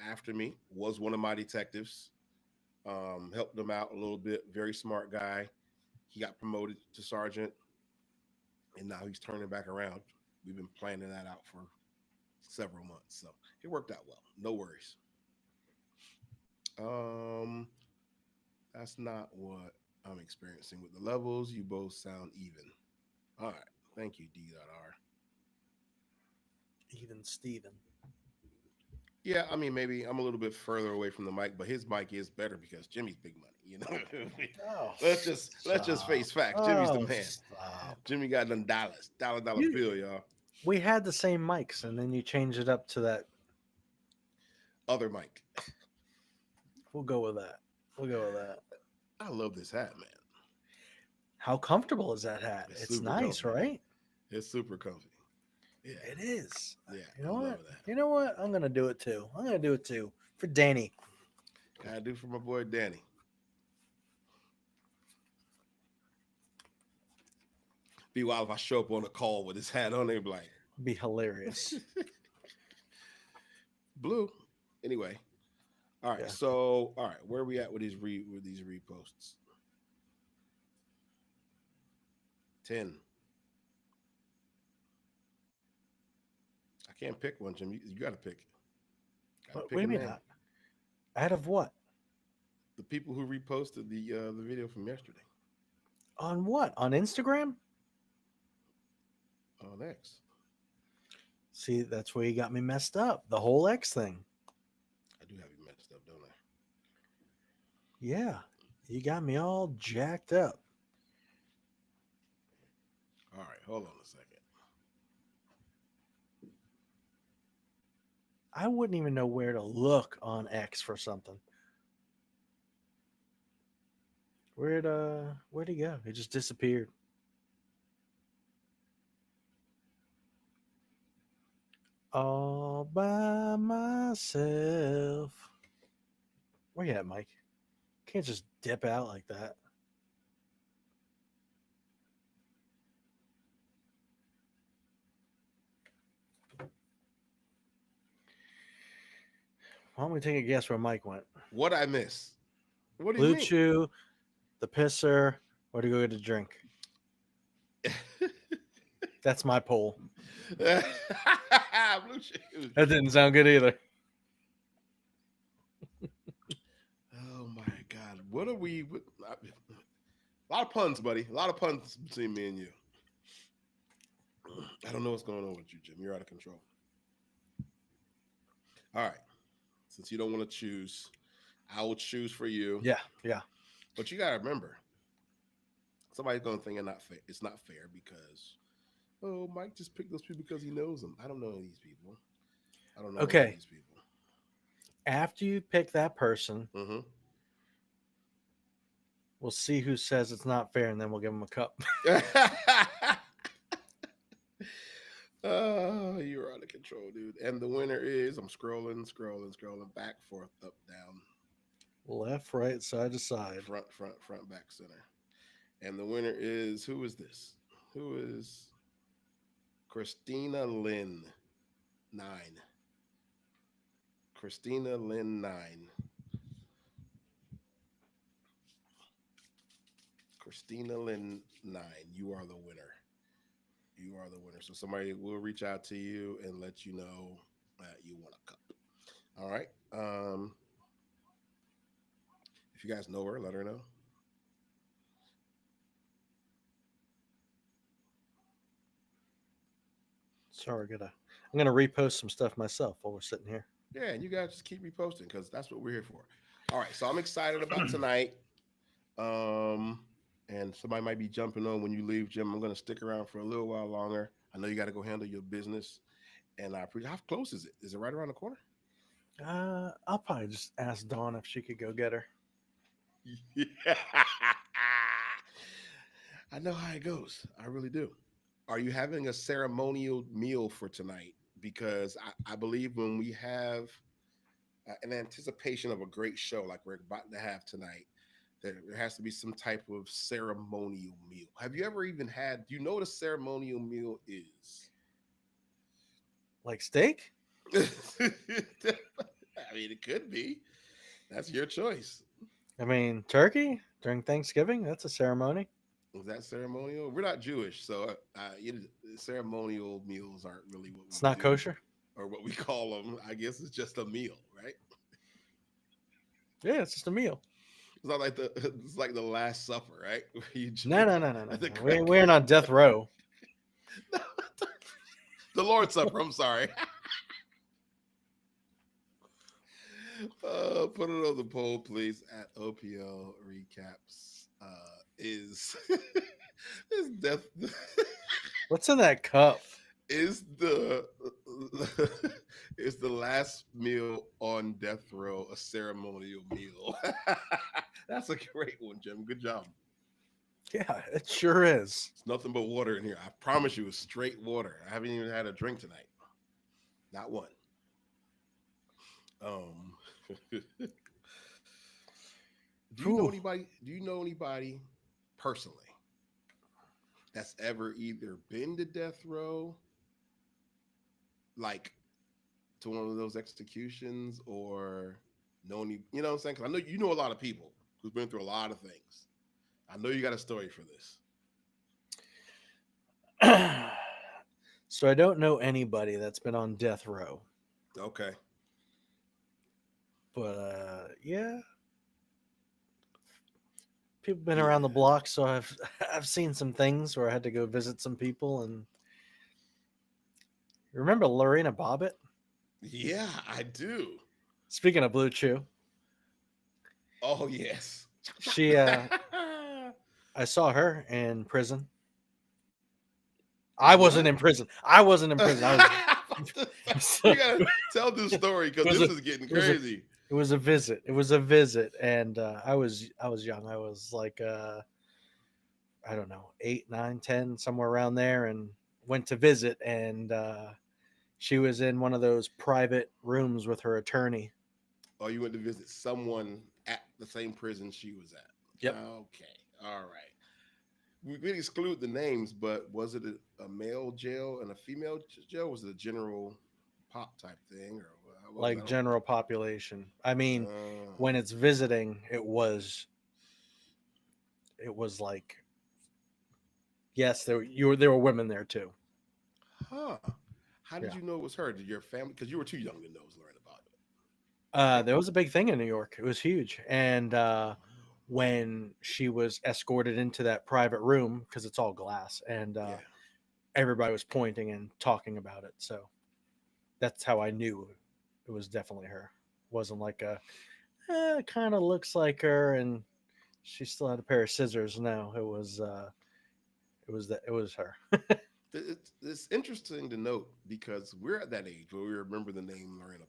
after me was one of my detectives. Helped him out a little bit. Very smart guy. He got promoted to sergeant, and now he's turning back around. We've been planning that out for several months, so it worked out well. No worries. Um, that's not what I'm experiencing with the levels. You both sound even. All right. Thank you, D.R. Even Steven. Yeah, I mean maybe I'm a little bit further away from the mic, but his mic is better because Jimmy's big money. Oh, Let's just stop. face facts. Jimmy's the Oh, man. stop. Jimmy got them dollars, dollar You, bill, y'all. we had the same mics, and then you changed it up to that. Other mic. We'll go with that. We'll go with that. I love this hat, man. How comfortable is that hat? It's It's super nice, comfy. right? It's super comfy. Yeah, It is. yeah, You know I'm what? loving that. You know what? I'm gonna do it too. I'm gonna do it too for Danny. Gotta do for my boy Danny. Be wild if I show up on a call with his hat on. They be like Be hilarious. blue. Anyway, all right. Yeah. So, all right, where are we at with these reposts? 10. I can't pick one, Jim. You got to pick. Got to What do pick you a mean? name. Out of what? The people who reposted the video from yesterday On what? On Instagram? on X. See, that's where you got me messed up. The whole X thing. I do have you messed up, don't I? Yeah. You got me all jacked up. All right, hold on a second. I wouldn't even know where to look on X for something. Where'd he go? He just disappeared. All by myself. Where you at, Mike? Can't just dip out like that. Why don't we take a guess where Mike went? What I miss? What do you Blue mean? Chew, the pisser, or to go get a drink? That's my poll. Blue shoes. That didn't sound good either. Oh my God! What are we? A lot of puns, buddy. A lot of puns between me and you. I don't know what's going on with you, Jim. You're out of control. All right. Since you don't want to choose, I will choose for you. Yeah, yeah. But you gotta remember, somebody's gonna think it's not fair because Mike just picked those people because he knows them. I don't know these people. I don't know any of Okay. these people. After you pick that person, Mm-hmm. we'll see who says it's not fair, and then we'll give them a cup. Oh, you're out of control, dude. And the winner is I'm scrolling, back, forth, up, down, Left, right, side to side. front, back, center. And the winner is who is this? Who is Christina Lynn 9? Christina Lynn 9. Christina Lynn 9. You are the winner. You are the winner. So somebody will reach out to you and let you know that you won a cup. All right. If you guys know her, let her know. Sorry, I'm gonna repost some stuff myself while we're sitting here. Yeah, and you guys just keep me posting because that's what we're here for. All right. So I'm excited about tonight. Um, and somebody might be jumping on when you leave, Jim. I'm going to stick around for a little while longer. I know you got to go handle your business, and I appreciate. How close is it? Is it right around the corner? I'll probably just ask Dawn if she could go get her. Yeah. I know how it goes. I really do. Are you having a ceremonial meal for tonight? Because I believe when we have an anticipation of a great show like we're about to have tonight, there has to be some type of ceremonial meal. Have you ever even had? Do you know what a ceremonial meal is? Like steak? I mean, it could be. That's your choice. I mean, turkey during Thanksgiving? That's a ceremony. Is that ceremonial? We're not Jewish, so ceremonial meals aren't really what we It's not do kosher. or what we call them. I guess it's just a meal, right? Yeah, it's just a meal. It's not like the it's like the Last Supper, right? Where you No, join no, no, no, no, the no. crack. We're not death row. The Lord's Supper. I'm sorry. Put it on the poll, please. At OPL recaps is is death What's in that cup? is the is the last meal on death row a ceremonial meal? That's a great one, Jim. Good job. Yeah, it sure is. It's nothing but water in here. I promise you, it's straight water. I haven't even had a drink tonight. Not one. Um, do you know Whew. anybody? Do you know anybody personally that's ever either been to death row, like to one of those executions, or know any? You know what I'm saying? Because I know you know a lot of people who've been through a lot of things. I know you got a story for this. So I don't know anybody that's been on death row, Okay. but yeah, people been Yeah. around the block, so I've seen some things where I had to go visit some people. And remember Lorena Bobbitt? Yeah, I do. Speaking of Blue Chew, Oh yes. she I saw her in prison. I In wasn't what? in prison. I wasn't in prison. I was. You gotta tell this story because It was this a is getting it was a crazy. it was a visit. It was a visit, and I was young. I was like I don't know, 8, 9, 10, somewhere around there, and went to visit, and she was in one of those private rooms with her attorney. Or you went to visit someone at the same prison she was at. Yep. Okay. All right. We exclude the names, but was it a male jail and a female jail? Was it a general pop type thing, or what was Like that? general population. I mean, Uh, when it's visiting, it was like, yes, there were women there too. huh. How did Yeah. you know it was her? Did your family? Because you were too young to know, learn about it, right? There was a big thing in New York. It was huge. And when she was escorted into that private room, because it's all glass, and Yeah. everybody was pointing and talking about it. So that's how I knew it was definitely her. It wasn't like it kind of looks like her, and she still had a pair of scissors. No, it was that it was her. It's interesting to note because we're at that age where we remember the name Lorena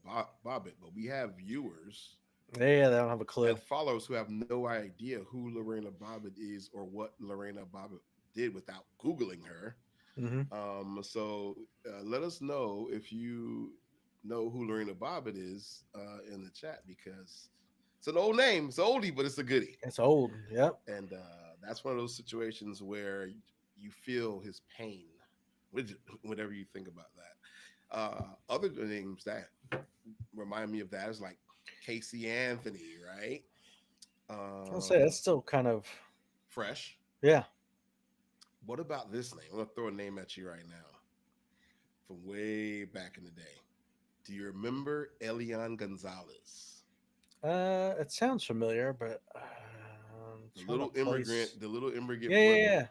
Bobbitt, but we have viewers Yeah, they don't have a clue. and followers who have no idea who Lorena Bobbitt is or what Lorena Bobbitt did without Googling her. Hmm. So let us know if you know who Lorena Bobbitt is in the chat because it's an old name. It's an oldie, but it's a goodie. It's old. Yep. And that's one of those situations where you feel his pain whenever you think about that. Other names that remind me of that is like Casey Anthony, right? I'll say that's still kind of, Fresh. yeah. What about this name? I'm gonna throw a name at you right now from way back in the day. Do you remember Elian Gonzalez, It sounds familiar, but trying to place. the little immigrant Yeah, yeah, brother,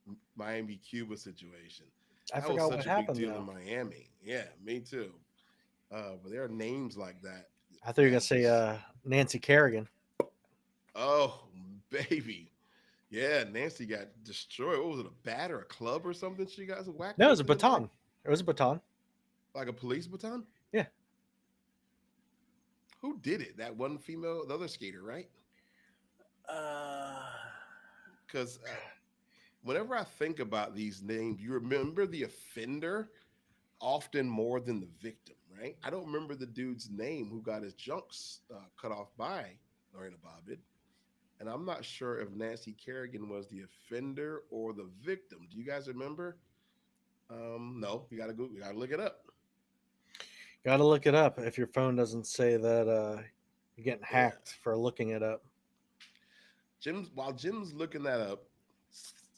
yeah. Miami Cuba situation? I That was forgot what such a big happened deal in though. Miami. Yeah, me too. But there are names like that I thought you were gonna that say just Nancy Kerrigan. oh baby. Yeah, Nancy got destroyed. What was it, a bat or a club or something she got whacked No, it was with a in the brain? baton. It was a baton. Like a police baton? Yeah. Who did it? That one female, the other skater, right? Uh, Because whenever I think about these names, you remember the offender often more than the victim, right? I don't remember the dude's name who got his junks cut off by Lorena Bobbitt. And I'm not sure if Nancy Kerrigan was the offender or the victim. Do you guys remember? No, you gotta go. You gotta look it up. Gotta look it up if your phone doesn't say that you're getting Yeah, hacked for looking it up. While Jim's looking that up,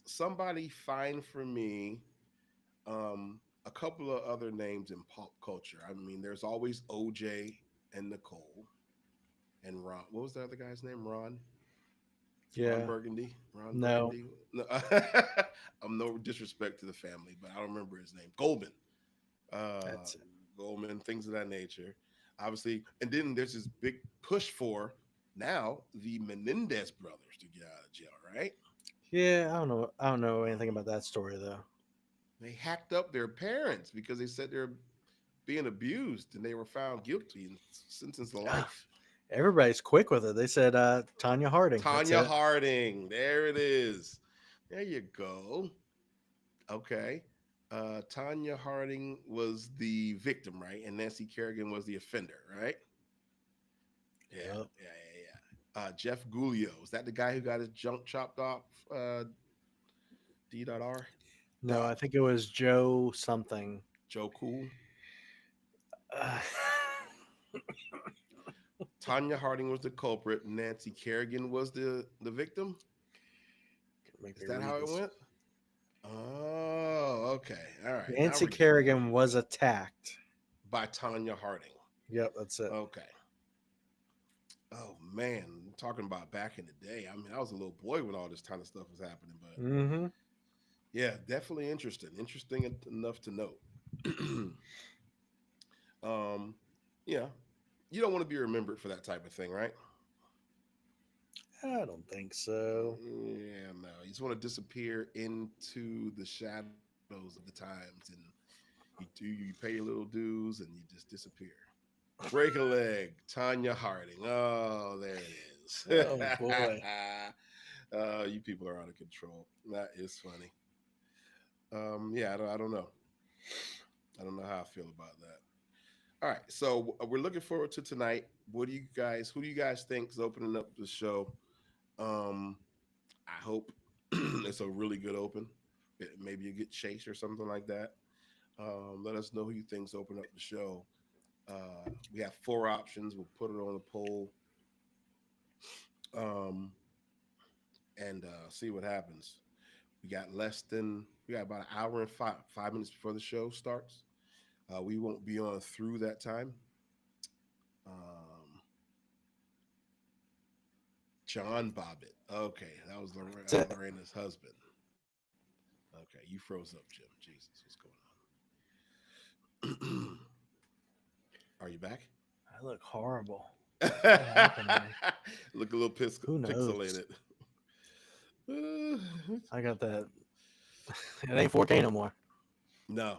somebody find for me a couple of other names in pop culture. I mean, there's always OJ and Nicole and Ron. What was the other guy's name? Ron Yeah. Burgundy. Ron No, Burgundy. No, I'm no disrespect to the family, but I don't remember his name. Goldman. Uh, that's it. Goldman. Things of that nature. Obviously, and then there's this big push for now the Menendez brothers to get out of jail. Right? Yeah, I don't know. I don't know anything about that story though. They hacked up their parents because they said they're being abused and they were found guilty and sentenced to Ah, life. everybody's quick with it. They said Tanya Harding. That's Tanya it. Harding. There it is. There you go. Okay. Tanya Harding was the victim, right? And Nancy Kerrigan was the offender, right? Yeah, Yep. yeah. Jeff Gulio. Is that the guy who got his junk chopped off? D.R. No, Uh, I think it was Joe something. Joe Cool. Uh, Tanya Harding was the culprit. Nancy Kerrigan was the victim. make Is me that read how it this. went? Oh, okay. All right. Now Nancy we're getting there. Kerrigan was attacked. By Tanya Harding. Yep, that's it. Okay. Oh man, talking about back in the day. I mean, I was a little boy when all this kind of stuff was happening, but Mm-hmm. yeah, definitely interesting. Interesting enough to note. um, yeah, you don't want to be remembered for that type of thing, right? I don't think so. Yeah, no. You just want to disappear into the shadows of the times, and you pay your little dues, and you just disappear. Break a leg, Tanya Harding. Oh, there it is. Oh boy. You people are out of control. That is funny. Yeah, I don't know. I don't know how I feel about that. All right, so we're looking forward to tonight. Who do you guys think is opening up the show? Um, I hope it's a really good open. Maybe you get Chase or something like that. Let us know who you think's open up the show. We have four options. We'll put it on the poll um, and see what happens. We got about an hour and 5 minutes before the show starts. We won't be on through that time. Um, John Bobbitt. Okay, that was That's it. Lorena's husband. Okay, you froze up, Jim. Jesus, what's going on? Are you back? I look horrible. What happened to me? Look a little Who knows? pixelated. Uh, I got that. It ain't 4K no more. No.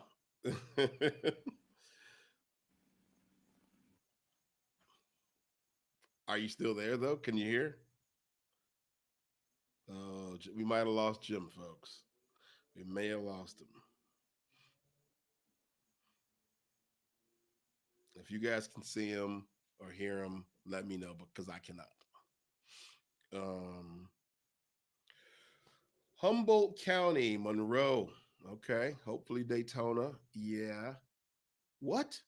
Are you still there though? Can you hear? Oh, we might have lost Jim, folks. We may have lost him. If you guys can see him or hear him, let me know because I cannot. Um, Humboldt County, Monroe. Okay. Hopefully Daytona. Yeah. What?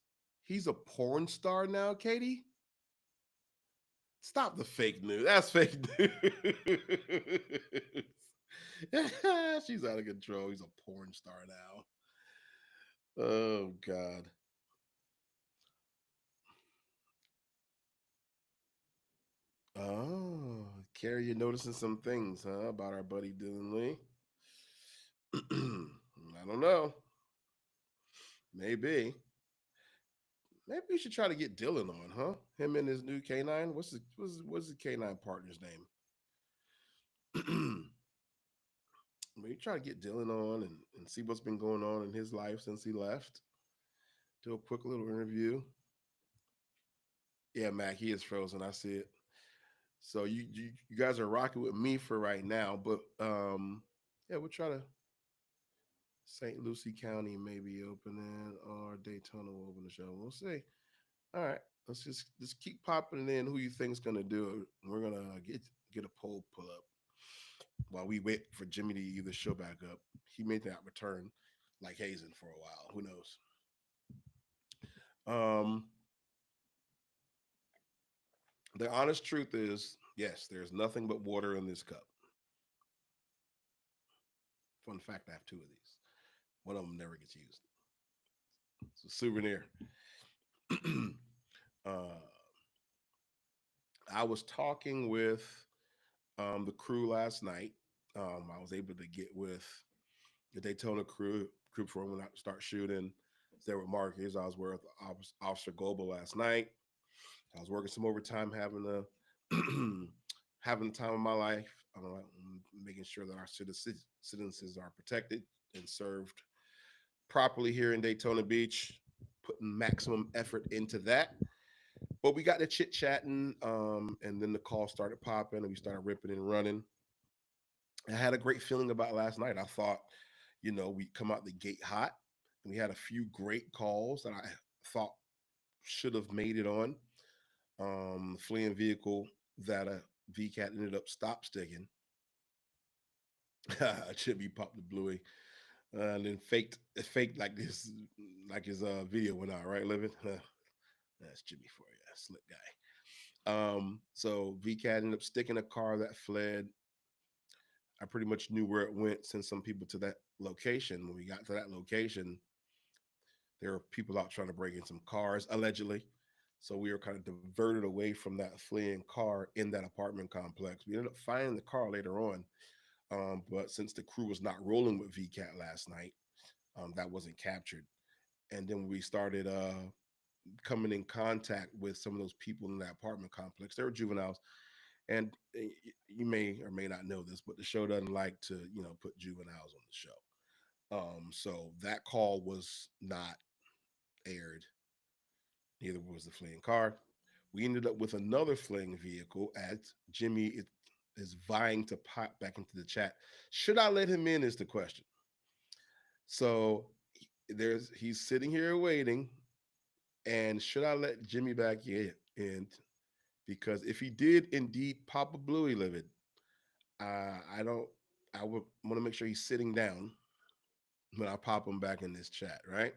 He's a porn star now, Katie? Stop the fake news. That's fake news. She's out of control. He's a porn star now. Oh God. Oh, Carrie, you're noticing some things, huh, about our buddy Dylan Lee? I don't know. Maybe. Maybe we should try to get Dylan on, huh? Him and his new canine. What's the canine partner's name? Maybe try to get Dylan on and see what's been going on in his life since he left. Do a quick little interview. Yeah, Mac, he is frozen. I see it. So you guys are rocking with me for right now, but yeah, we'll try to St. Lucie County maybe opening or Daytona will open the show. We'll see. All right, let's just keep popping in. Who you think's gonna do it? We're gonna get a poll pull up while we wait for Jimmy to either show back up. He may not return like Hazen for a while. Who knows? Um, the honest truth is, yes, there's nothing but water in this cup. Fun fact: I have two of these. One of them never gets used. It's a souvenir. uh, I was talking with the crew last night. I was able to get with the Daytona crew before when I start shooting. There with Marcus. I was with Officer Global last night. I was working some overtime, having a having the time of my life, making sure that our citizens are protected and served properly here in Daytona Beach, putting maximum effort into that. But we got to chit chatting, and then the call started popping, and we started ripping and running. I had a great feeling about last night. I thought, we come out the gate hot, and we had a few great calls that I thought should have made it on. The fleeing vehicle that a VCAT ended up stop sticking. Chippy popped the bluey, and then faked like his video went out. Right, living. That's Jimmy for you, slick guy. So VCAT ended up sticking a car that fled. I pretty much knew where it went, sent some people to that location. When we got to that location, there were people out trying to break in some cars, allegedly. So we were kind of diverted away from that fleeing car in that apartment complex. We ended up finding the car later on. But since the crew was not rolling with VCAT last night, that wasn't captured. And then we started coming in contact with some of those people in that apartment complex. They were juveniles. And you may or may not know this, but the show doesn't like to, put juveniles on the show. So that call was not aired. Neither was the fleeing car. We ended up with another fleeing vehicle as Jimmy is vying to pop back into the chat. Should I let him in? Is the question. So he's sitting here waiting, and should I let Jimmy back in? Because if he did indeed pop a bluey livid, I don't. I would want to make sure he's sitting down when I pop him back in this chat, right?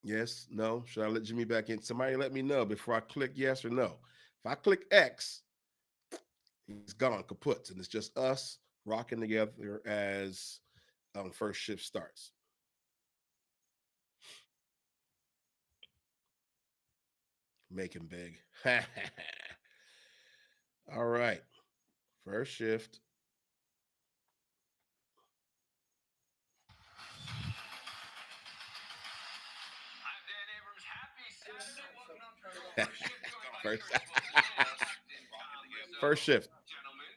Yes, no. Should I let Jimmy back in? Somebody let me know before I click yes or no. If I click X, he's gone kaput, and it's just us rocking together as first shift starts. Make him big. All right, first shift. first, first shift.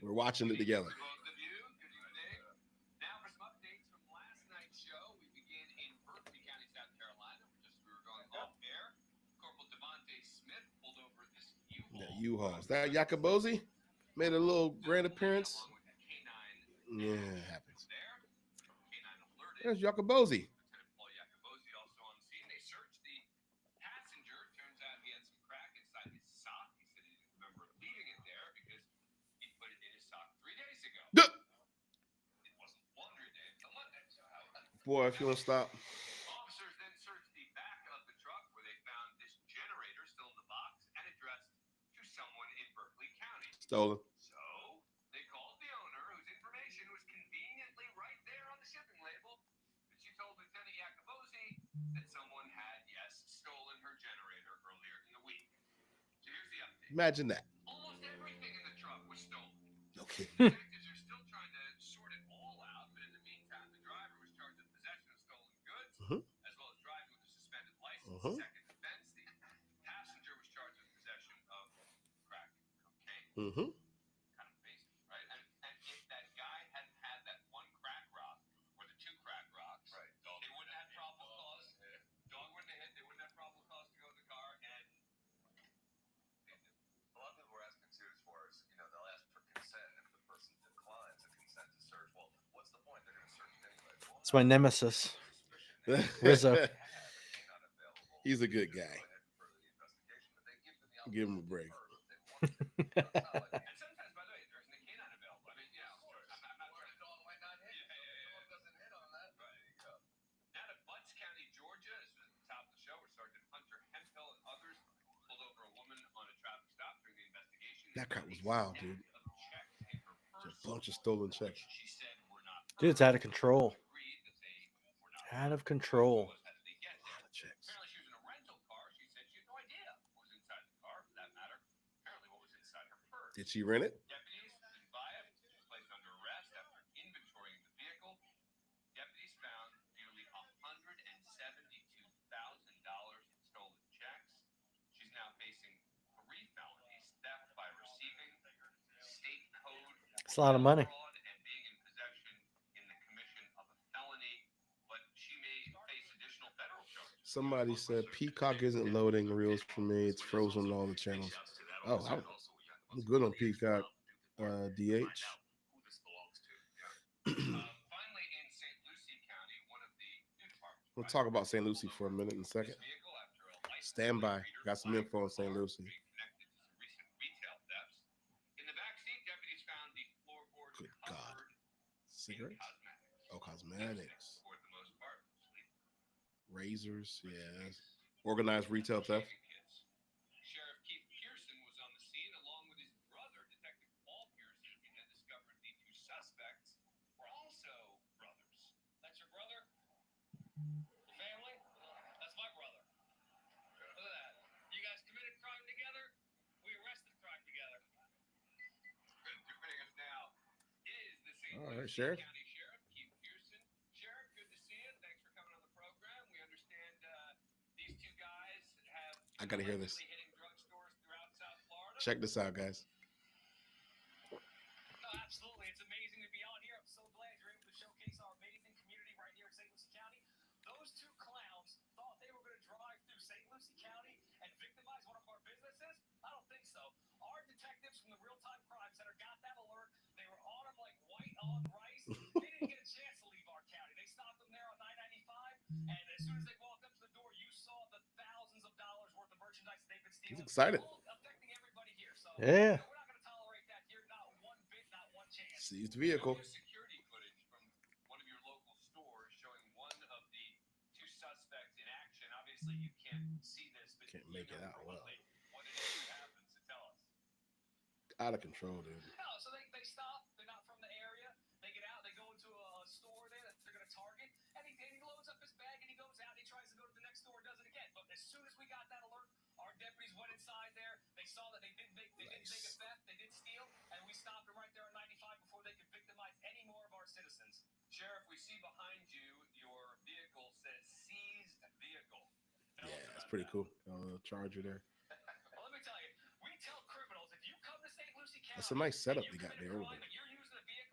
We're watching it together. U-Hauls. That Yacobozi made a little grand appearance. Yeah, it happens. There's Yacobozi. Boy, if you don't stop. Stolen. Imagine that. No kidding. Uh-huh. Uh-huh. Uh-huh. It's my nemesis, Rizzo. He's a good guy. Give him a break. That crap was wild, dude. Just a bunch of stolen checks. Dude, it's out of control. Out of control. A lot of checks. Did she rent it? It's a lot of money. Somebody said Peacock isn't loading reels for me. It's frozen on all the channels. Oh, I'm good on Peacock. DH. We'll talk about St. Lucie for a minute in a second. Stand by. Got some info on St. Lucie. Good God. Cigarettes? Oh, cosmetics. Razors. Yeah. Organized retail theft. All right, Sheriff. I gotta hear this. Check this out, guys. Absolutely. It's amazing to be on here. I'm so glad you're able to showcase our amazing community right here in St. Lucie County. Those two clowns thought they were going to drive through St. Lucie County and victimize one of our businesses? I don't think so. Our detectives from the Real-Time Crime Center got that alert. They were on them like white on rice. They didn't get a chance to leave our county. They stopped them there on 995, and as soon as they walked up to the door, you saw the thousands of dollars worth of merchandise they've been stealing. He's excited. Affecting everybody here. So Yeah. we're not going to tolerate that here. Not one bit, not one chance. Seized vehicle. Security footage from one of your local stores showing one of the two suspects in action. Obviously, you can't see this, but Can't make it out well. What it is that happens to tell us. Out of control, dude. No, so they stop. They're not from the area. They get out. They go into a store there that they're going to target, and he loads up his bag and he goes out. And he tries to go to the next store, does it again. But as soon as we got that alert, our deputies went inside there. They saw that they didn't make a theft. They did steal, and we stopped them right there on 95 before they could victimize any more of our citizens. Sheriff, we see behind you your vehicle says seized vehicle. Yeah, it's pretty cool. Charger there. Well, let me tell you, we tell criminals if you come to St. Lucie County, That's a nice setup they got there.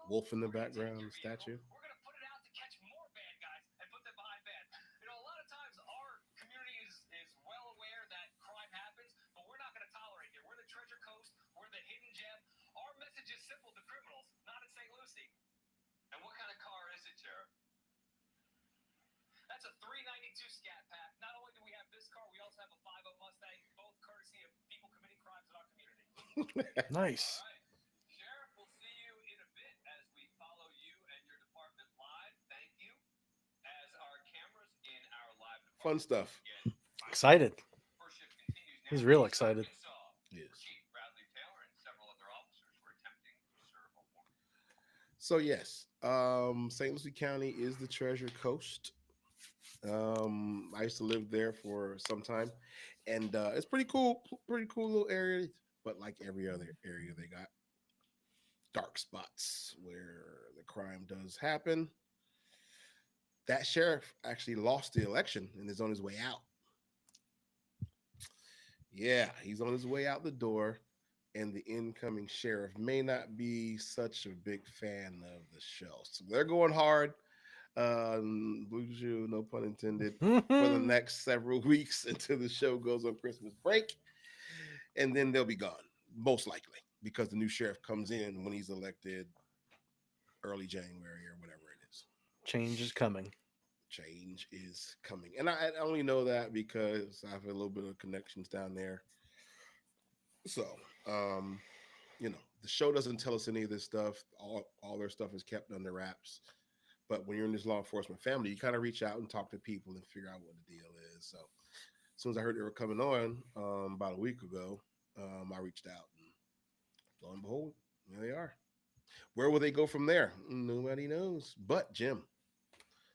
Wolf in the background, statue. We're going to put it out to catch more bad guys and put them behind bars. You know, a lot of times our community is well aware that crime happens, but we're not going to tolerate it. We're the treasure coast simple to criminals, not in St. Lucie. And what kind of car is it, Sheriff? That's a 392 Scat Pack. Not only do we have this car, we also have a 50 Mustang, both courtesy of people committing crimes in our community. Nice. All right. Sheriff, we'll see you in a bit as we follow you and your department live. Thank you. As our cameras in our live department Fun stuff. begin. Excited. First shift continues now. He's real East excited. Arkansas, Yes. where Chief Bradley Taylor and several other officers were attempting to serve a warrant. So yes, St. Lucie County is the Treasure Coast. I used to live there for some time, and it's pretty cool little area. But like every other area, they got dark spots where the crime does happen. That sheriff actually lost the election and is on his way out. Yeah, he's on his way out the door, and the incoming sheriff may not be such a big fan of the show. So they're going hard. Blue Chew, no pun intended, for the next several weeks until the show goes on Christmas break, and then they'll be gone, most likely, because the new sheriff comes in when he's elected early January or whatever it is. Change is coming. Change is coming, and I only know that because I have a little bit of connections down there. So, the show doesn't tell us any of this stuff. All their stuff is kept under wraps. But when you're in this law enforcement family, you kind of reach out and talk to people and figure out what the deal is. So as soon as I heard they were coming on about a week ago, I reached out, and lo and behold, there they are. Where will they go from there? Nobody knows. But Jim,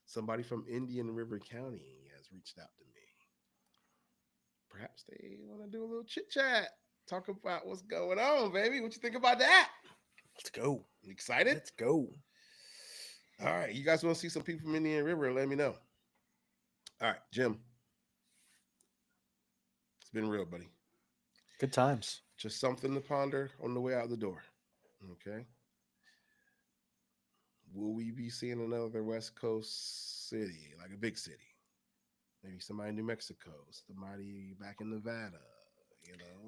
somebody from Indian River County has reached out to me. Perhaps they want to do a little chit chat, talk about what's going on, baby. What you think about that? Let's go. You excited? Let's go. All right. You guys want to see some people from Indian River? Let me know. All right, Jim. It's been real, buddy. Good times. Just something to ponder on the way out the door. Okay. Will we be seeing another West Coast city, like a big city? Maybe somebody in New Mexico, somebody back in Nevada,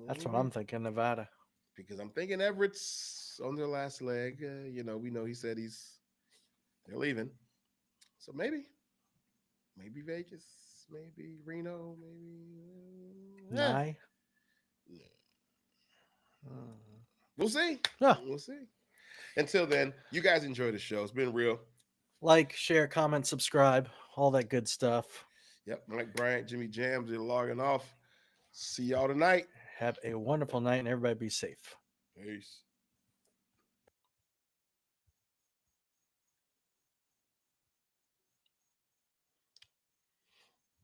That's what I'm thinking, Nevada. Because I'm thinking Everett's on their last leg. We know he said they're leaving. So maybe Vegas, maybe Reno, maybe Nye. Yeah. We'll see. Yeah. We'll see. Until then, you guys enjoy the show. It's been real. Like, share, comment, subscribe, all that good stuff. Yep. Mike Bryant, Jimmy Jams, they're logging off. See y'all tonight. Have a wonderful night, and everybody be safe. Peace.